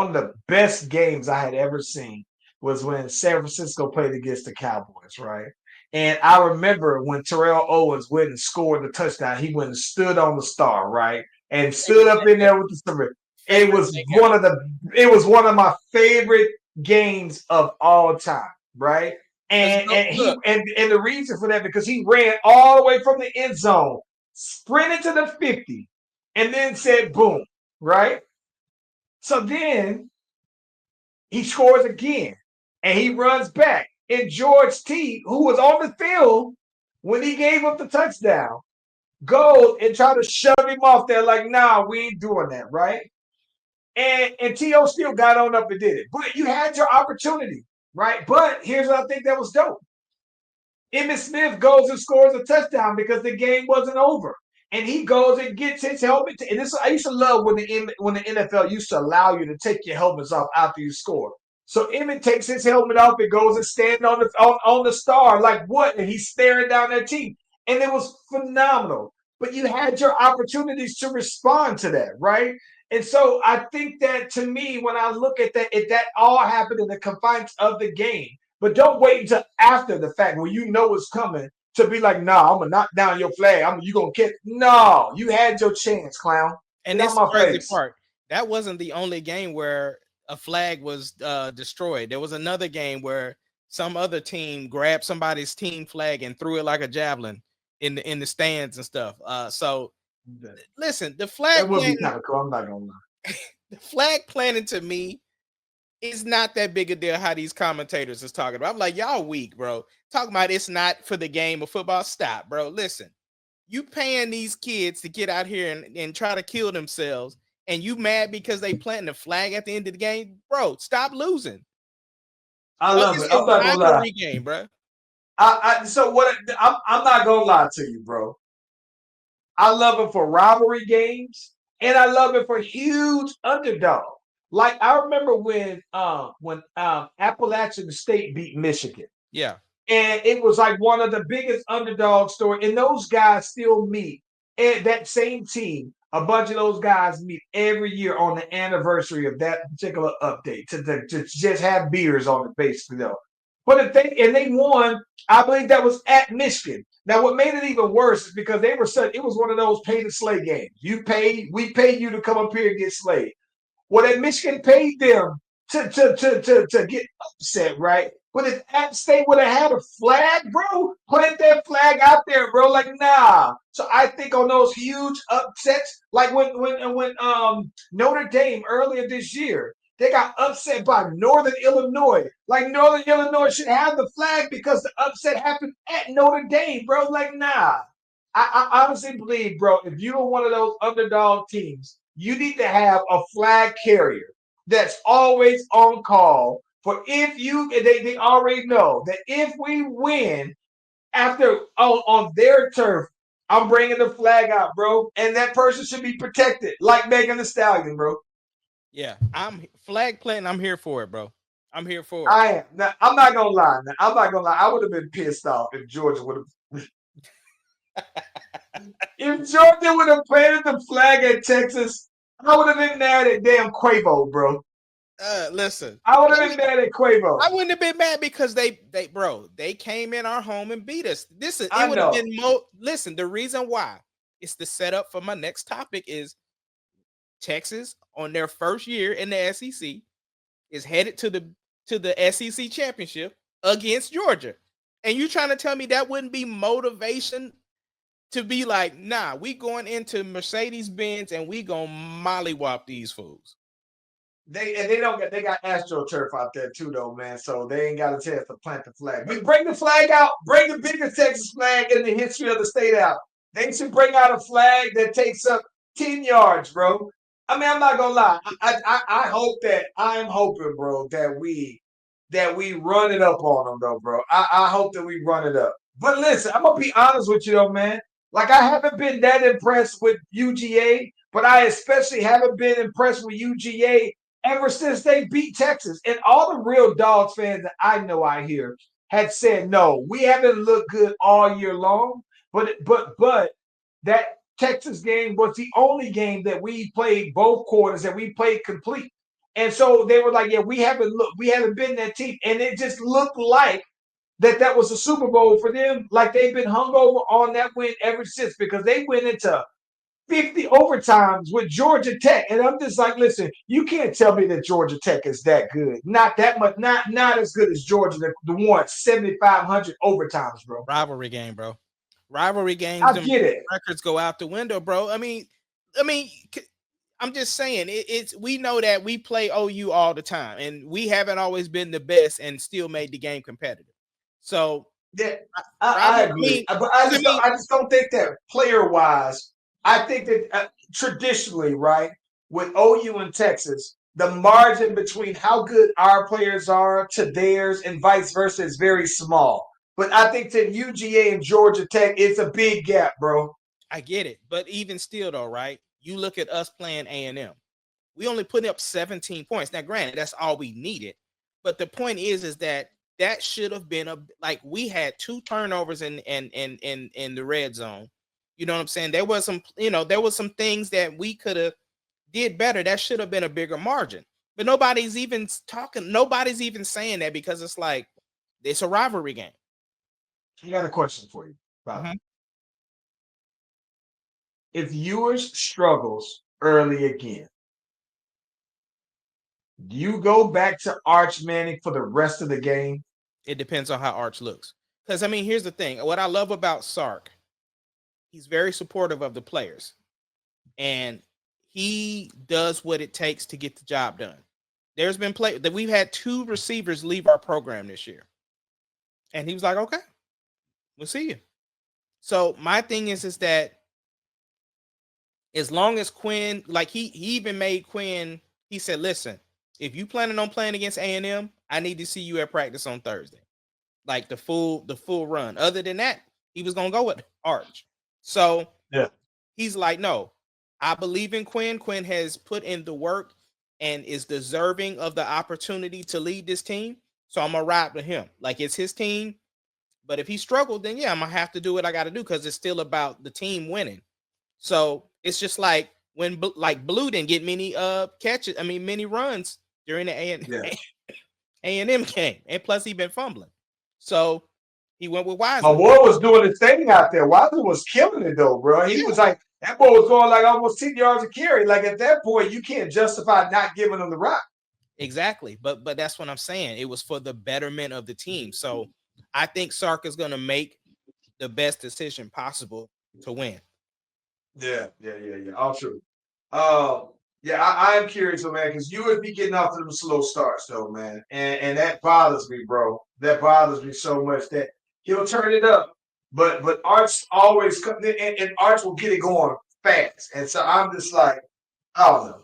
S2: of the best games I had ever seen was when San Francisco played against the Cowboys, right? And I remember when Terrell Owens went and scored the touchdown, he went and stood on the star, right? And stood up in there with the star. It was one of my favorite games of all time, right? And the reason for that, because he ran all the way from the end zone, sprinted to the 50, and then said boom, right? So then he scores again, and he runs back. And George T, who was on the field, when he gave up the touchdown, goes and try to shove him off there like, nah, we ain't doing that, right? And T.O. still got on up and did it. But you had your opportunity, right? But here's what I think that was dope. Emmitt Smith goes and scores a touchdown because the game wasn't over. And he goes and gets his helmet. And this, I used to love when the NFL used to allow you to take your helmets off after you score. So Emmitt takes his helmet off and goes and stands on the star like what? And he's staring down their team. And it was phenomenal. But you had your opportunities to respond to that, right? And so I think that to me, when I look at that, that all happened in the confines of the game. But don't wait until after the fact when you know it's coming to be like, nah, I'm gonna knock down your flag. You gonna catch? No, you had your chance, clown.
S3: And
S2: Get
S3: this
S2: out my
S3: crazy
S2: face.
S3: part. That wasn't the only game where a flag was destroyed. There was another game where some other team grabbed somebody's team flag and threw it like a javelin in the stands and stuff. So listen, the flag
S2: That would be
S3: planting,
S2: kind of cool. I'm not gonna lie.
S3: the flag planting to me is not that big a deal how these commentators is talking about. I'm like, y'all weak, bro. Talking about it's not for the game of football. Stop, bro. Listen, you paying these kids to get out here and try to kill themselves, and you mad because they planting a flag at the end of the game, bro. Stop losing.
S2: I love
S3: It's
S2: it.
S3: a
S2: I'm not gonna lie.
S3: rivalry game, bro.
S2: So what? I'm not gonna lie to you, bro. I love it for rivalry games, and I love it for huge underdog. Like I remember when Appalachian State beat Michigan.
S3: Yeah.
S2: And it was like one of the biggest underdog stories. And those guys still meet. And that same team, a bunch of those guys meet every year on the anniversary of that particular update to just have beers on it, basically, though. But if they won, I believe that was at Michigan. Now, what made it even worse is because it was one of those pay to slay games. We pay you to come up here and get slayed. Well, that Michigan paid them to get upset, right? But if App State would have had a flag, bro, put that flag out there, bro. Like, nah. So I think on those huge upsets, like when Notre Dame earlier this year, they got upset by Northern Illinois. Like Northern Illinois should have the flag because the upset happened at Notre Dame, bro. Like, nah. I honestly believe, bro, if you're one of those underdog teams, you need to have a flag carrier that's always on call for if you they already know that if we win after on their turf, I'm bringing the flag out, bro, and that person should be protected like Megan Thee Stallion, bro.
S3: Yeah. I'm flag planting. I'm here for it, bro. I'm here for it.
S2: I am. Now, I'm not gonna lie. I would have been pissed off if Georgia would have. If Georgia would have planted the flag at Texas, I would have been mad at damn Quavo, bro.
S3: Listen,
S2: I would have been mad at Quavo.
S3: I wouldn't have been mad because they came in our home and beat us. It
S2: I
S3: would have
S2: know.
S3: been listen, the reason why it's the setup for my next topic is Texas on their first year in the SEC is headed to the SEC championship against Georgia. And you trying to tell me that wouldn't be motivation to be like, nah, we going into Mercedes-Benz and we gonna mollywop these fools.
S2: They got AstroTurf out there too, though, man. So they ain't got a chance to plant the flag. We bring the flag out. Bring the biggest Texas flag in the history of the state out. They should bring out a flag that takes up 10 yards, bro. I mean, I'm not gonna lie. I am hoping, bro, that we run it up on them, though, bro. I hope that we run it up. But listen, I'm gonna be honest with you, though, man. Like I haven't been that impressed with UGA, but I especially haven't been impressed with UGA ever since they beat Texas. And all the real Dogs fans that I know I hear had said, no, we haven't looked good all year long, but that Texas game was the only game that we played both quarters that we played complete. And so they were like, yeah, we haven't been that team. And it just looked like that was a Super Bowl for them. Like they've been hungover on that win ever since because they went into 50 overtimes with Georgia Tech. And I'm just like, listen, you can't tell me that Georgia Tech is that good. Not that much, not as good as Georgia, the one 7,500 overtimes, bro.
S3: Rivalry game, bro. Rivalry games.
S2: I get it.
S3: Records go out the window, bro. I mean, I'm just saying it's we know that we play OU all the time, and we haven't always been the best and still made the game competitive. So
S2: Yeah, I
S3: Probably.
S2: agree, but I just don't think that player wise. I think that traditionally, right, with OU and Texas, the margin between how good our players are to theirs and vice versa is very small. But I think that UGA and Georgia Tech, it's a big gap, bro.
S3: I get it, but even still, though, right? You look at us playing A&M. We only put up 17 points. Now, granted, that's all we needed, but the point is that should have been like we had 2 turnovers in the red zone. You know what I'm saying? There was some things that we could have did better. That should have been a bigger margin. But nobody's even talking. Nobody's even saying that because it's like it's a rivalry game.
S2: I got a question for you, Bob.
S3: Mhm.
S2: If Ewers struggles early again, do you go back to Arch Manning for the rest of the game?
S3: It depends on how Arch looks. Because I mean, here's the thing. What I love about Sark, he's very supportive of the players, and he does what it takes to get the job done. There's been play that we've had 2 receivers leave our program this year, and he was like, "Okay, we'll see you." So my thing is that as long as Quinn, like he even made Quinn, he said, "Listen, if you planning on playing against A&M, I need to see you at practice on Thursday, like the full run. Other than that, he was gonna go with Arch." So
S2: Yeah.
S3: he's like, "No, I believe in Quinn. Quinn has put in the work and is deserving of the opportunity to lead this team. So I'm gonna ride with him. Like it's his team. But if he struggled, then yeah, I'm gonna have to do what I got to do because it's still about the team winning." So it's just like when like Blue didn't get many catches, I mean many runs during the A&M game, and plus he been fumbling. So he went with
S2: My
S3: Wiseman.
S2: boy was doing his thing out there. Wiseman was killing it though, bro. He was like that boy was going like almost 10 yards a carry. Like at that point, you can't justify not giving him the rock.
S3: Exactly. But that's what I'm saying. It was for the betterment of the team. So I think Sark is gonna make the best decision possible to win.
S2: Yeah. All true. Yeah, I am curious, though, man, because you would be getting off to them slow starts, though, man, and that bothers me, bro. That bothers me so much that he'll turn it up, but Arch always comes and Arch will get it going fast, and so I'm just like, I don't know.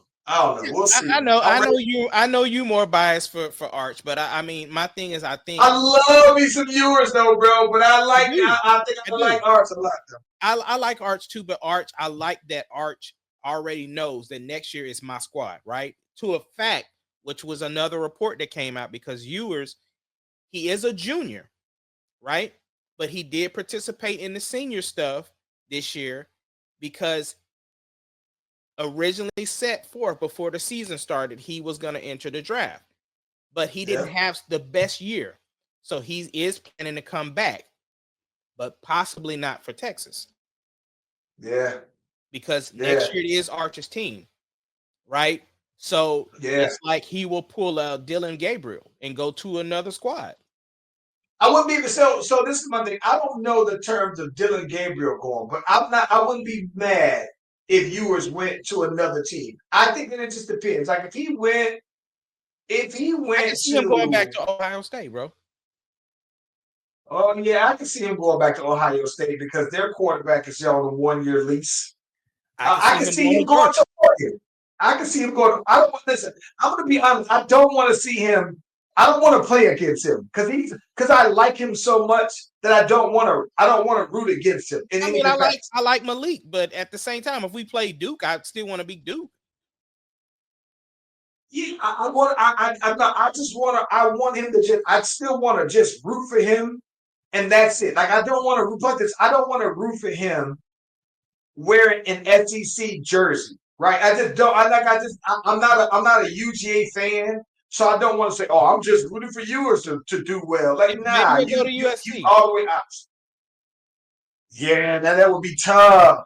S2: We'll see,
S3: I
S2: man.
S3: know,
S2: I'm ready.
S3: I know you more biased for Arch, but I mean, my thing is, I think
S2: I love me some viewers, though, bro, but I think I
S3: do.
S2: like Arch a lot, though.
S3: I like Arch too, but Arch, I like that Arch already knows that next year is my squad, right? To a fact, which was another report that came out because Ewers, he is a junior, right? But he did participate in the senior stuff this year because originally set forth before the season started, he was going to enter the draft, but he didn't have the best year. So he is planning to come back, but possibly not for Texas.
S2: Yeah.
S3: Because next year it is Arch's team, right? So it's like he will pull out Dylan Gabriel and go to another squad.
S2: I wouldn't be so this is my thing. I don't know the terms of Dylan Gabriel going, but I wouldn't be mad if Ewers went to another team. I think that it just depends. Like if he went
S3: I can see him going back to Ohio State, bro.
S2: Oh yeah, I can see him going back to Ohio State because their quarterback is on a 1-year lease. I can see him going to Oregon. I can see him going. I don't listen. I'm going to be honest. I don't want to see him. I don't want to play against him because I like him so much that I don't want to root against him.
S3: I mean, I like Malik, but at the same time, if we play Duke, I still want to beat Duke.
S2: Yeah, I want him to just. I still want to just root for him, and that's it. Like I don't want to root this. I don't want to root for him wearing an SEC jersey, right? I just don't. I'm not a UGA fan, so I don't want to say, "Oh, I'm just rooting for Ewers to do well." Like, nah,
S3: maybe go to USC.
S2: You all the way out. Yeah, that would be tough.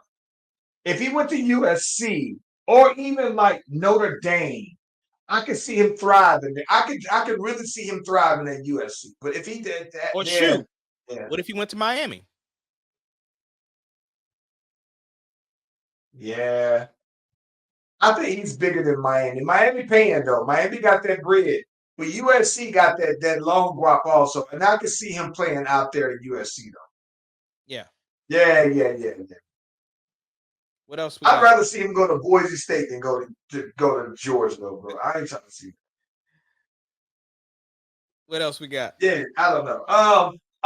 S2: If he went to USC or even like Notre Dame, I could see him thriving there. I could really see him thriving at USC. But if he did that,
S3: or shoot, what if he went to Miami?
S2: Yeah. I think he's bigger than Miami. Miami paying though. Miami got that bread. But USC got that long guap also, and I can see him playing out there at USC though.
S3: Yeah.
S2: Yeah.
S3: What else we
S2: I'd
S3: got?
S2: rather see him go to Boise State than go to Georgia though, bro. I ain't trying to see.
S3: What else we got?
S2: Yeah, I don't know.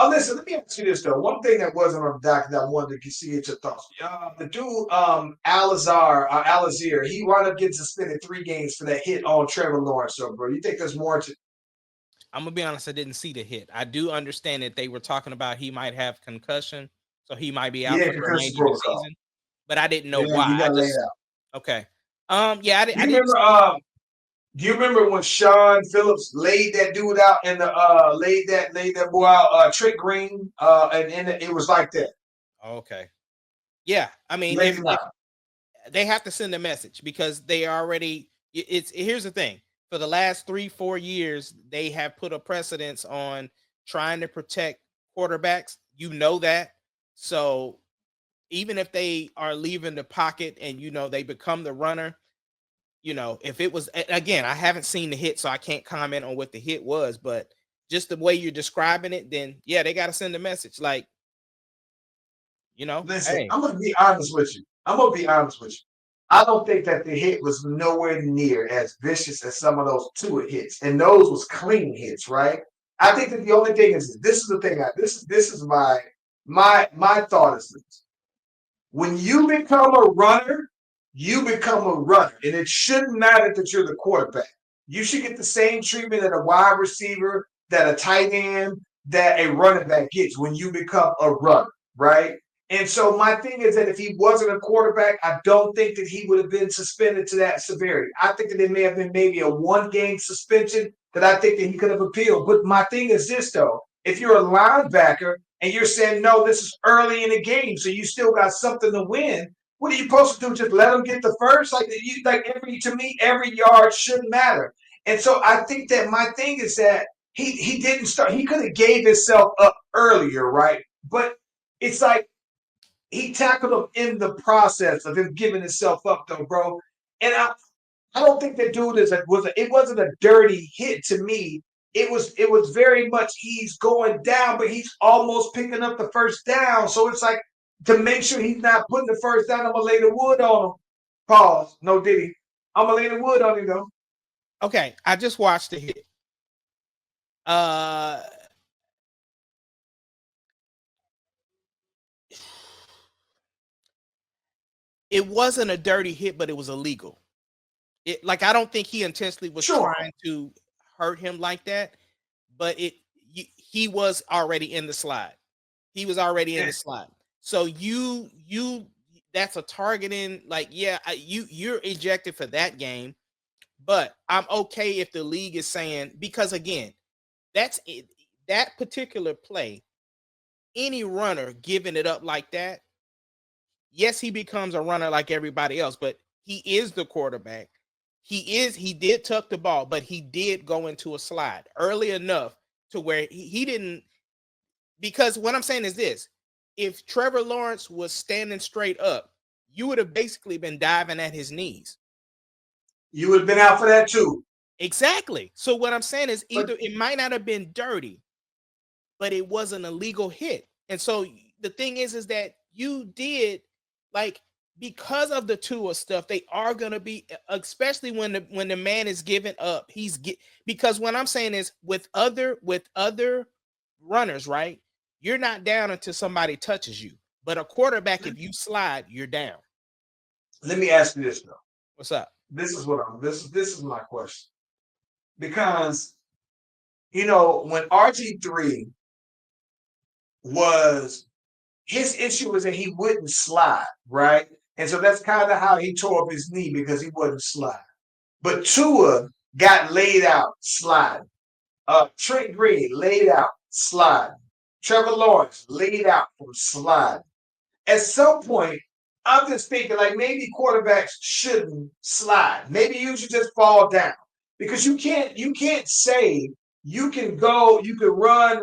S2: Listen, let me ask you this though. One thing that wasn't on the docket that I wanted to see your thoughts. The dude, Al-Azhar, he wound up getting suspended 3 games for that hit on Trevor Lawrence. So, bro, you think there's more to?
S3: I'm gonna be honest, I didn't see the hit. I do understand that they were talking about he might have concussion, so he might be out
S2: Yeah,
S3: for the
S2: concussion
S3: remainder of the
S2: protocol.
S3: season. But I didn't know
S2: Yeah,
S3: why.
S2: you got
S3: I
S2: laid
S3: just
S2: out.
S3: okay. Yeah, I
S2: Do you
S3: didn't.
S2: remember? Do you remember when Sean Phillips laid that dude out in the laid that boy out Trick Green and it was like that.
S3: Okay. Yeah, I mean,
S2: Laid
S3: if
S2: him out.
S3: they have to send a message because they already. It's here's the thing. For the last 3-4 years, they have put a precedence on trying to protect quarterbacks. You know that. So even if they are leaving the pocket and they become the runner, if it was again, I haven't seen the hit, so I can't comment on what the hit was, but just the way you're describing it, then yeah, they got to send a message like,
S2: Listen,
S3: hey,
S2: I'm gonna be honest with you. I don't think that the hit was nowhere near as vicious as some of those two hits, and those was clean hits, right? I think that the only thing is this is the thing. This is my thought is this. When you become a runner, you become a runner, and it shouldn't matter that you're the quarterback. You should get the same treatment that a wide receiver, that a tight end, that a running back gets when you become a runner, right? And so my thing is that if he wasn't a quarterback, I don't think that he would have been suspended to that severity. I think that it may have been maybe a 1-game suspension that I think that he could have appealed. But my thing is this though: if you're a linebacker and you're saying no, this is early in the game, so you still got something to win. What are you supposed to do? Just let them get the first? To me, every yard should matter. And so I think that my thing is that he didn't start. He could have gave himself up earlier, right? But it's like he tackled him in the process of him giving himself up, though, bro. And I don't think that dude it wasn't a dirty hit to me. It was very much he's going down, but he's almost picking up the first down. So it's like to make sure he's not putting the first down, I'm gonna lay the wood on him. Pause. No diddy. I'm gonna lay the wood on him though.
S3: okay, I just watched the hit. It wasn't a dirty hit, but it was illegal. I don't think he intentionally was trying to hurt him like that, but he was already in the slide. He was already in the slide. So you that's a targeting, you're ejected for that game, but I'm okay if the league is saying, because again, that's it, that particular play, any runner giving it up like that, yes, he becomes a runner like everybody else, but he is the quarterback. He did tuck the ball, but he did go into a slide early enough to where he didn't, because what I'm saying is this: if Trevor Lawrence was standing straight up, you would have basically been diving at his knees.
S2: You would have been out for that too.
S3: Exactly. So what I'm saying is either it might not have been dirty, but it was an illegal hit. And so the thing is that you did, because of the Tua stuff, they are going to be, especially when the man is giving up, because what I'm saying is with other runners, right? You're not down until somebody touches you. But a quarterback, if you slide, you're down.
S2: Let me ask you this though.
S3: What's up?
S2: This is my question. Because when RG3 was, his issue was that he wouldn't slide, right? And so that's kind of how he tore up his knee, because he wouldn't slide. But Tua got laid out sliding. Trent Green laid out sliding. Trevor Lawrence laid out from sliding. At some point, I'm just thinking maybe quarterbacks shouldn't slide. Maybe you should just fall down, because you can't say you can run.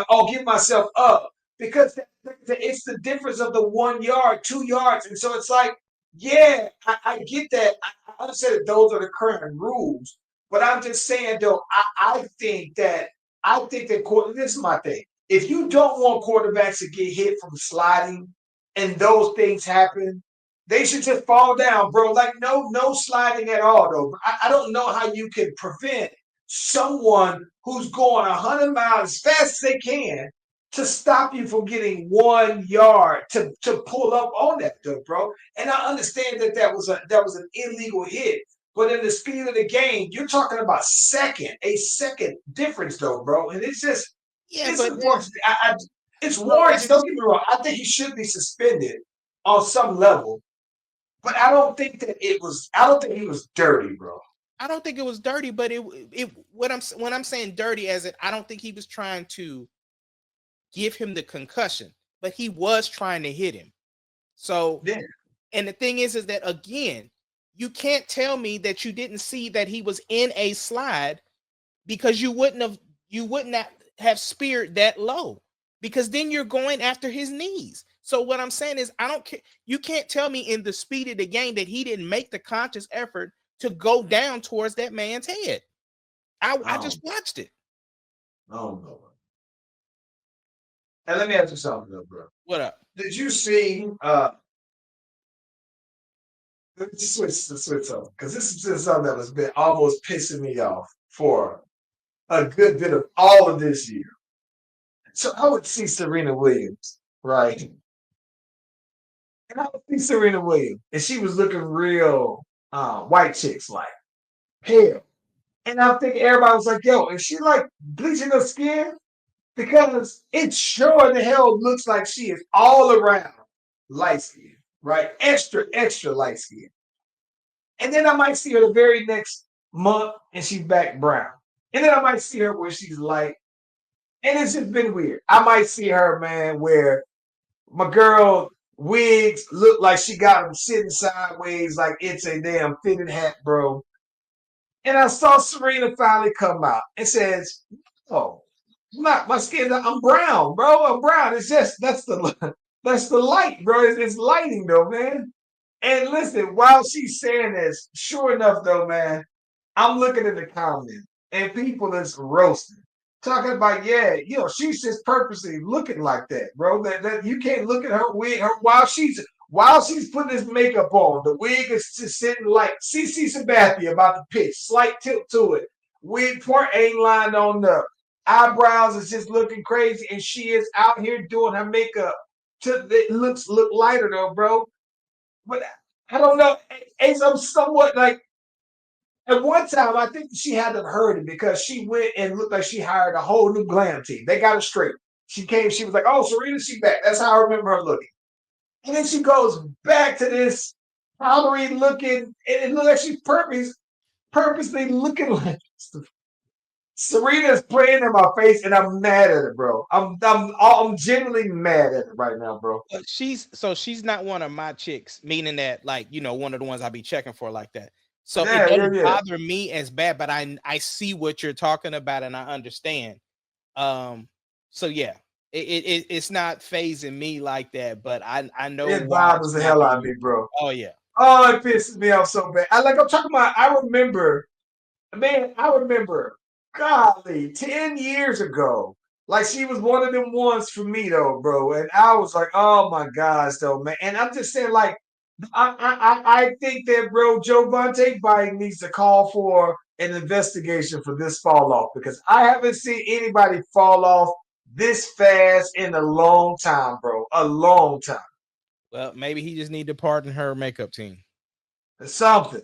S2: Oh, get myself up, because it's the difference of the 1 yard, 2 yards, and so it's like, yeah, I get that. I understand that those are the current rules, But I'm just saying though, I think that this is my thing. If you don't want quarterbacks to get hit from sliding and those things happen, they should just fall down, bro. Like no sliding at all, though. I don't know how you can prevent someone who's going 100 miles as fast as they can to stop you from getting 1 yard to pull up on that, though, bro. And I understand that was an illegal hit. But in the speed of the game, you're talking about a second difference, though, bro. And it's just,
S3: Yeah,
S2: it's
S3: but
S2: unfortunate. It's
S3: well,
S2: warranted. Don't get me wrong. I think he should be suspended on some level. But I don't think that it was. I don't think he was dirty, bro.
S3: I don't think it was dirty, but it when I'm saying dirty as it, I don't think he was trying to give him the concussion, but he was trying to hit him. So,
S2: Yeah.
S3: and the thing is that again, you can't tell me that you didn't see that he was in a slide because you wouldn't have speared that low because then you're going after his knees. So what I'm saying is I don't care. You can't tell me in the speed of the game that he didn't make the conscious effort to go down towards that man's head. I just watched it.
S2: I don't know. And let me ask you something, though, bro.
S3: What up?
S2: Did you see? Let's switch something because this is just something that has been almost pissing me off for a good bit of all of this year. So I would see Serena Williams, right? And I would see Serena Williams, and she was looking real white chicks like pale. And I'm thinking everybody was like, yo, is she like bleaching her skin? Because it sure the hell looks like she is all around light skin, right? Extra, extra light skin. And then I might see her the very next month and she's back brown. And then I might see her where she's light. And it's just been weird. I might see her, man, where my girl wigs look like she got them sitting sideways like it's a damn fitted hat, bro. And I saw Serena finally come out and says, "Oh, my skin, I'm brown, bro. I'm brown. It's just that's the light, bro. It's lighting though, man." And listen, while she's saying this, sure enough though, man, I'm looking in the comments and people is roasting, talking about, yeah, she's just purposely looking like that, bro. That you can't look at her wig while she's putting this makeup on. The wig is just sitting like CC Sabathia about to pitch, slight tilt to it. Wig part ain't lined on the eyebrows is just looking crazy, and she is out here doing her makeup. It look lighter though, bro. But I don't know. I'm somewhat like at one time I think she had to heard it because she went and looked like she hired a whole new glam team. They got her straight. She came, she was like, "Oh, Serena, she back." That's how I remember her looking. And then she goes back to this powdery looking, and it looks like she's purposely looking like Serena's playing in my face, and I'm mad at it, bro. I'm genuinely mad at it right now, bro.
S3: She's not one of my chicks, meaning that like one of the ones I be checking for like that. So
S2: Yeah,
S3: it doesn't
S2: yeah.
S3: bother me as bad, but I see what you're talking about and I understand. So yeah, it's not phasing me like that, but I know
S2: It
S3: why
S2: bothers the hell out of me, bro.
S3: Oh yeah.
S2: Oh, it pisses me off so bad. I'm talking about. I remember, golly, 10 years ago. Like she was one of them ones for me though, bro. And I was like, oh my gosh, though, man. And I'm just saying, like, I think that, bro, Joe Biden needs to call for an investigation for this fall off because I haven't seen anybody fall off this fast in a long time, bro. A long time.
S3: Well, maybe he just need to pardon her makeup team.
S2: Something.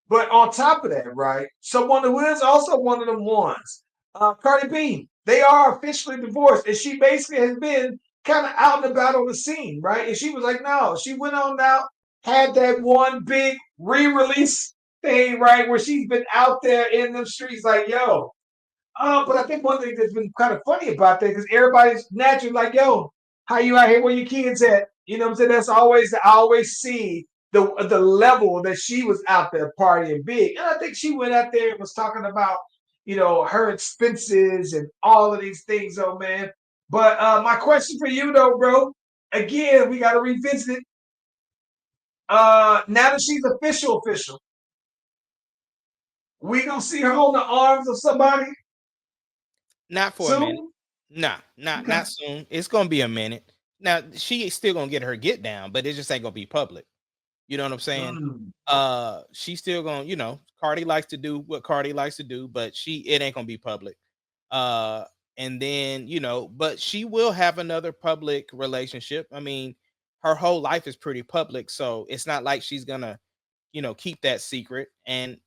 S2: But on top of that, right? Someone who is also one of them ones, Cardi B, they are officially divorced, and she basically has been kind of out and about on the scene, right? And she was like, no, she went on out, had that one big re-release thing, right, where she's been out there in the streets, like, yo. But I think one thing that's been kind of funny about that is everybody's naturally like, yo, how you out here? Where your kids at? You know what I'm saying? That's always I always see the level that she was out there partying big. And I think she went out there and was talking about, her expenses and all of these things, though, man. But my question for you, though, bro, again, we got to revisit it. Now that she's official, We gonna see her on the arms of somebody
S3: Not for a minute.
S2: soon?
S3: Nah,
S2: Okay.
S3: not soon. It's gonna be a minute. Now she still gonna get her get down, but it just ain't gonna be public. You know what I'm saying?
S2: Mm.
S3: She's still gonna, Cardi likes to do what Cardi likes to do, but it ain't gonna be public. Uh, and then, but she will have another public relationship. I mean, her whole life is pretty public, so it's not like she's gonna, keep that secret. And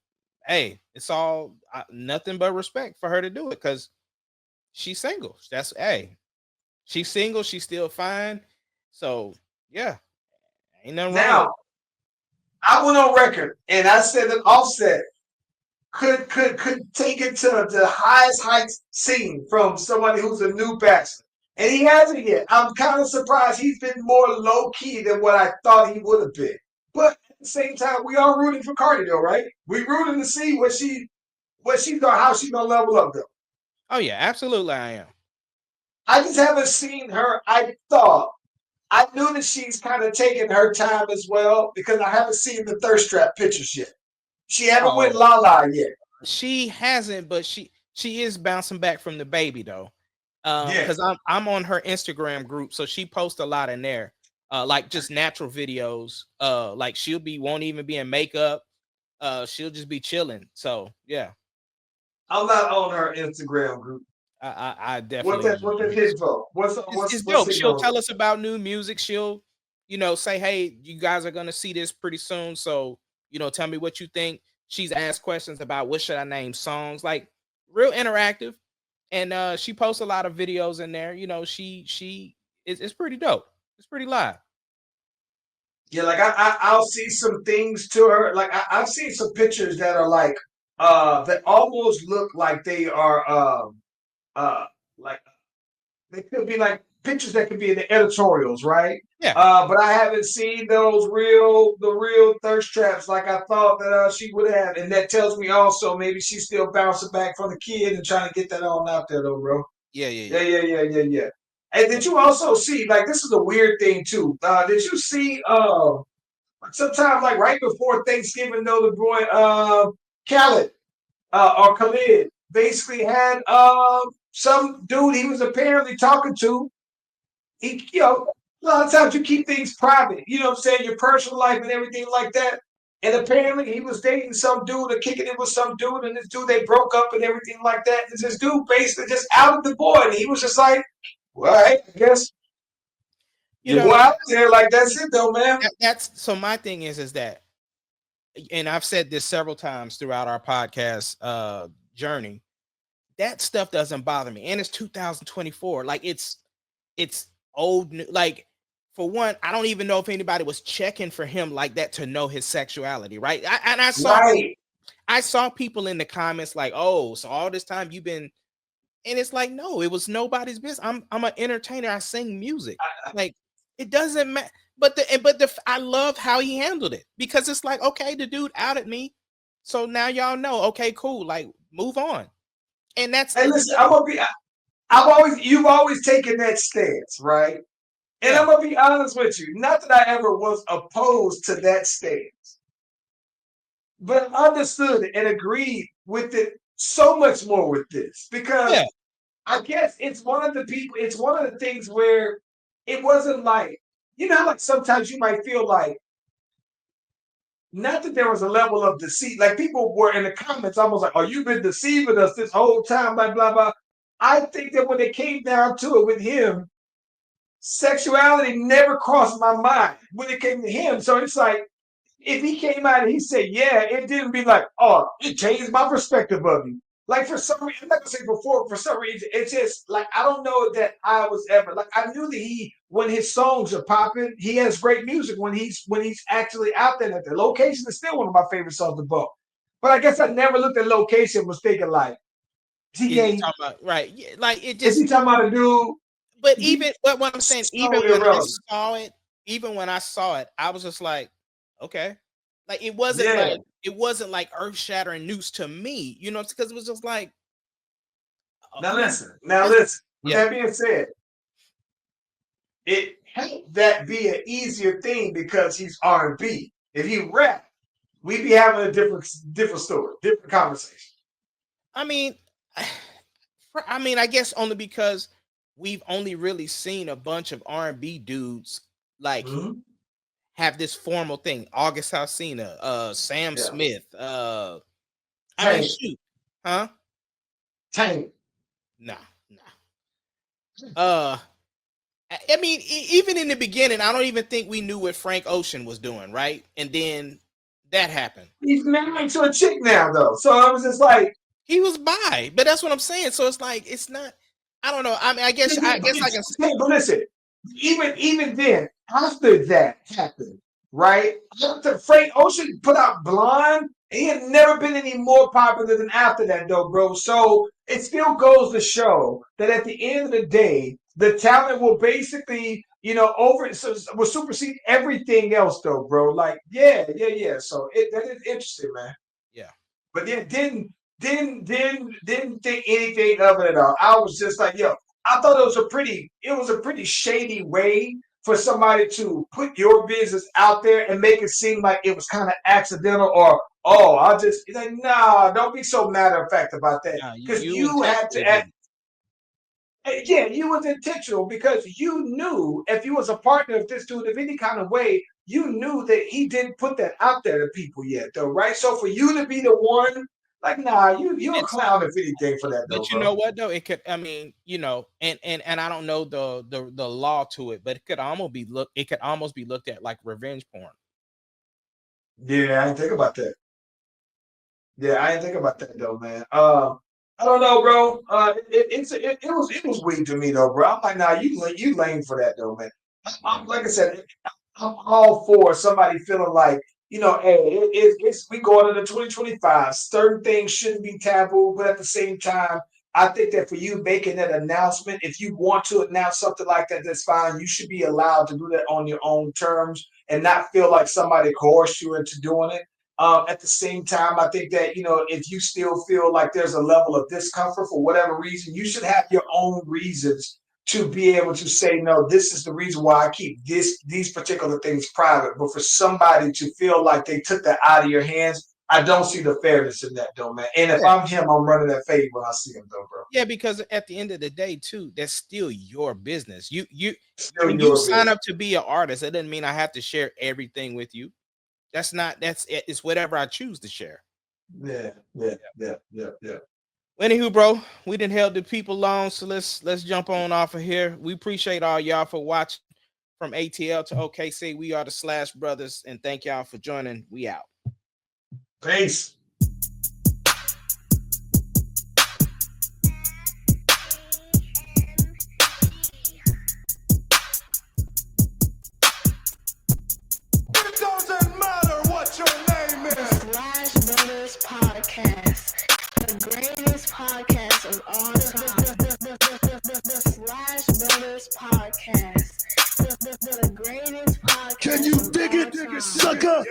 S3: hey, it's all nothing but respect for her to do it because she's single. She's single. She's still fine. So yeah, ain't nothing wrong with it.
S2: Now, I went on record and I said that Offset could take it to the highest heights seen from somebody who's a new bachelor. And he hasn't yet. I'm kind of surprised he's been more low key than what I thought he would have been. But at the same time, we are rooting for Cardi though, right? We rooting to see what she's gonna how she's gonna level up though.
S3: Oh yeah, absolutely, I am.
S2: I just haven't seen her. I knew that she's kind of taking her time as well because I haven't seen the thirst trap pictures yet. She haven't went
S3: Oh,
S2: la yet.
S3: she hasn't, but she is bouncing back from the baby though.
S2: Yeah.
S3: Because I'm on her Instagram group, so she posts a lot in there. Like just natural videos. Like won't even be in makeup. She'll just be chilling. So yeah.
S2: I'm not on her Instagram group.
S3: I
S2: What's
S3: definitely
S2: that? What's that info?
S3: it's
S2: What's
S3: dope.
S2: it
S3: She'll
S2: on?
S3: tell us about new music. She'll, say, hey, you guys are gonna see this pretty soon. So, tell me what you think. She's asked questions about what should I name songs, like real interactive. And she posts a lot of videos in there. It's pretty dope. It's pretty live.
S2: Yeah, like I'll see some things to her. Like I've seen some pictures that are like that almost look like they are uh like they could be like pictures that could be in the editorials, right?
S3: Yeah.
S2: But I haven't seen the real thirst traps like I thought that she would have, and that tells me also maybe she's still bouncing back from the kid and trying to get that on out there, though, bro.
S3: Yeah,
S2: Yeah,
S3: yeah,
S2: yeah. And did you also see like this is a weird thing too? Did you see sometime like right before Thanksgiving, though the boy Khalid or Khalid basically had some dude he was apparently talking to. He, a lot of times you keep things private, you know what I'm saying, your personal life and everything like that. And apparently he was dating some dude or kicking it with some dude, and this dude they broke up and everything like that. And this dude basically just outed the boy, and he was just like, "Well, all right, I guess
S3: You
S2: you go
S3: know,
S2: out there like that's it, though, man."
S3: that's so my thing is that, and I've said this several times throughout our podcast journey, that stuff doesn't bother me. And it's 2024. Like it's old like for one, I don't even know if anybody was checking for him like that to know his sexuality, right?
S2: Right.
S3: I saw people in the comments like, oh, so all this time you've been, and it's like, no, it was nobody's business. I'm an entertainer. I sing music. Like it doesn't matter. But I love how he handled it because it's like, okay, the dude outed me, so now y'all know. Okay, cool. Like move on. And that's
S2: Hey, listen, I'm gonna be. You've always taken that stance, right? And
S3: yeah,
S2: I'm gonna be honest with you. Not that I ever was opposed to that stance, but understood and agreed with it so much more with this because
S3: yeah,
S2: I guess it's one of the people. It's one of the things where it wasn't like like sometimes you might feel like not that there was a level of deceit. Like people were in the comments almost like, "Oh, you've been deceiving us this whole time," blah blah blah. I think that when it came down to it with him, sexuality never crossed my mind when it came to him. So it's like if he came out and he said, yeah, it didn't be like, oh, it changed my perspective of you. Like for some reason, I'm not gonna say before, for some reason, it's just like I don't know that I was ever like I knew that when his songs are popping, he has great music when he's actually out there. That the location is still one of my favorite songs to book. But I guess I never looked at location was thinking like,
S3: is he
S2: he
S3: talking about right? Yeah, like it
S2: is he
S3: just.
S2: talking about a dude?
S3: But what I'm saying,
S2: So irrelevant.
S3: even when I saw it, I was just like, okay, like
S2: Yeah.
S3: it wasn't like earth shattering news to me, because it was just like,
S2: Now
S3: who,
S2: listen. Now
S3: that's,
S2: listen. With
S3: yeah,
S2: that being said, it helped that be an easier thing because he's R&B. If he rap, we'd be having a different story, different conversation.
S3: I mean, I guess only because we've only really seen a bunch of R&B dudes like have this formal thing. August Alsina, Sam
S2: Yeah.
S3: Smith, I mean,
S2: Tank.
S3: shoot, huh?
S2: Tank.
S3: Nah. I mean, even in the beginning, I don't even think we knew what Frank Ocean was doing, right? And then that happened.
S2: He's married to a chick now, though. So I was just like,
S3: he was bi, but that's what I'm saying. So it's like it's not. I don't know. I mean, I guess I can.
S2: But listen, even then, after that happened, right? After Frank Ocean put out Blonde, he had never been any more popular than after that, though, bro. So it still goes to show that at the end of the day, the talent will basically, will supersede everything else, though, bro. Like, yeah. So that is interesting, man.
S3: Yeah.
S2: But then didn't think anything of it at all. I was just like, yo, I thought it was a pretty shady way for somebody to put your business out there and make it seem like it was kind of accidental or I just like, nah, don't be so matter of fact about that. Because you had to act. Yeah, you was intentional because you knew if you was a partner of this dude of any kind of way, you knew that he didn't put that out there to people yet, though, right? So for you to be the one, like, nah, you're a clown if anything for that, though.
S3: But you know what, though, it could. I mean, and I don't know the law to it, but it could almost be looked at like revenge porn.
S2: Yeah, I didn't think about that. Though, man. I don't know, bro. It was weak to me, though, bro. I'm like, nah, you lame for that, though, man. Like I said, I'm all for somebody feeling like, hey, it's we going into 2025. Certain things shouldn't be taboo, but at the same time, I think that for you making that announcement, if you want to announce something like that, that's fine. You should be allowed to do that on your own terms and not feel like somebody coerced you into doing it. At the same time, I think that, if you still feel like there's a level of discomfort for whatever reason, you should have your own reasons to be able to say, no, this is the reason why I keep these particular things private. But for somebody to feel like they took that out of your hands, I don't see the fairness in that, though, man. And if I'm him, I'm running that fade when I see him, though, bro.
S3: Yeah, because at the end of the day, too, that's still your business. You
S2: sign
S3: up to be an artist, it doesn't mean I have to share everything with you. It's whatever I choose to share.
S2: Yeah.
S3: Anywho, bro, we didn't held the people long, so let's jump on off of here. We appreciate all y'all for watching from ATL to OKC. We are the Slash Brothers, and thank y'all for joining. We out.
S2: Peace.
S1: It doesn't matter what your name is.
S4: Slash Brothers Podcast, the greatest podcast of all time. The Slash Brothers Podcast, the greatest podcast.
S1: Can you dig it, sucker?
S2: Yep.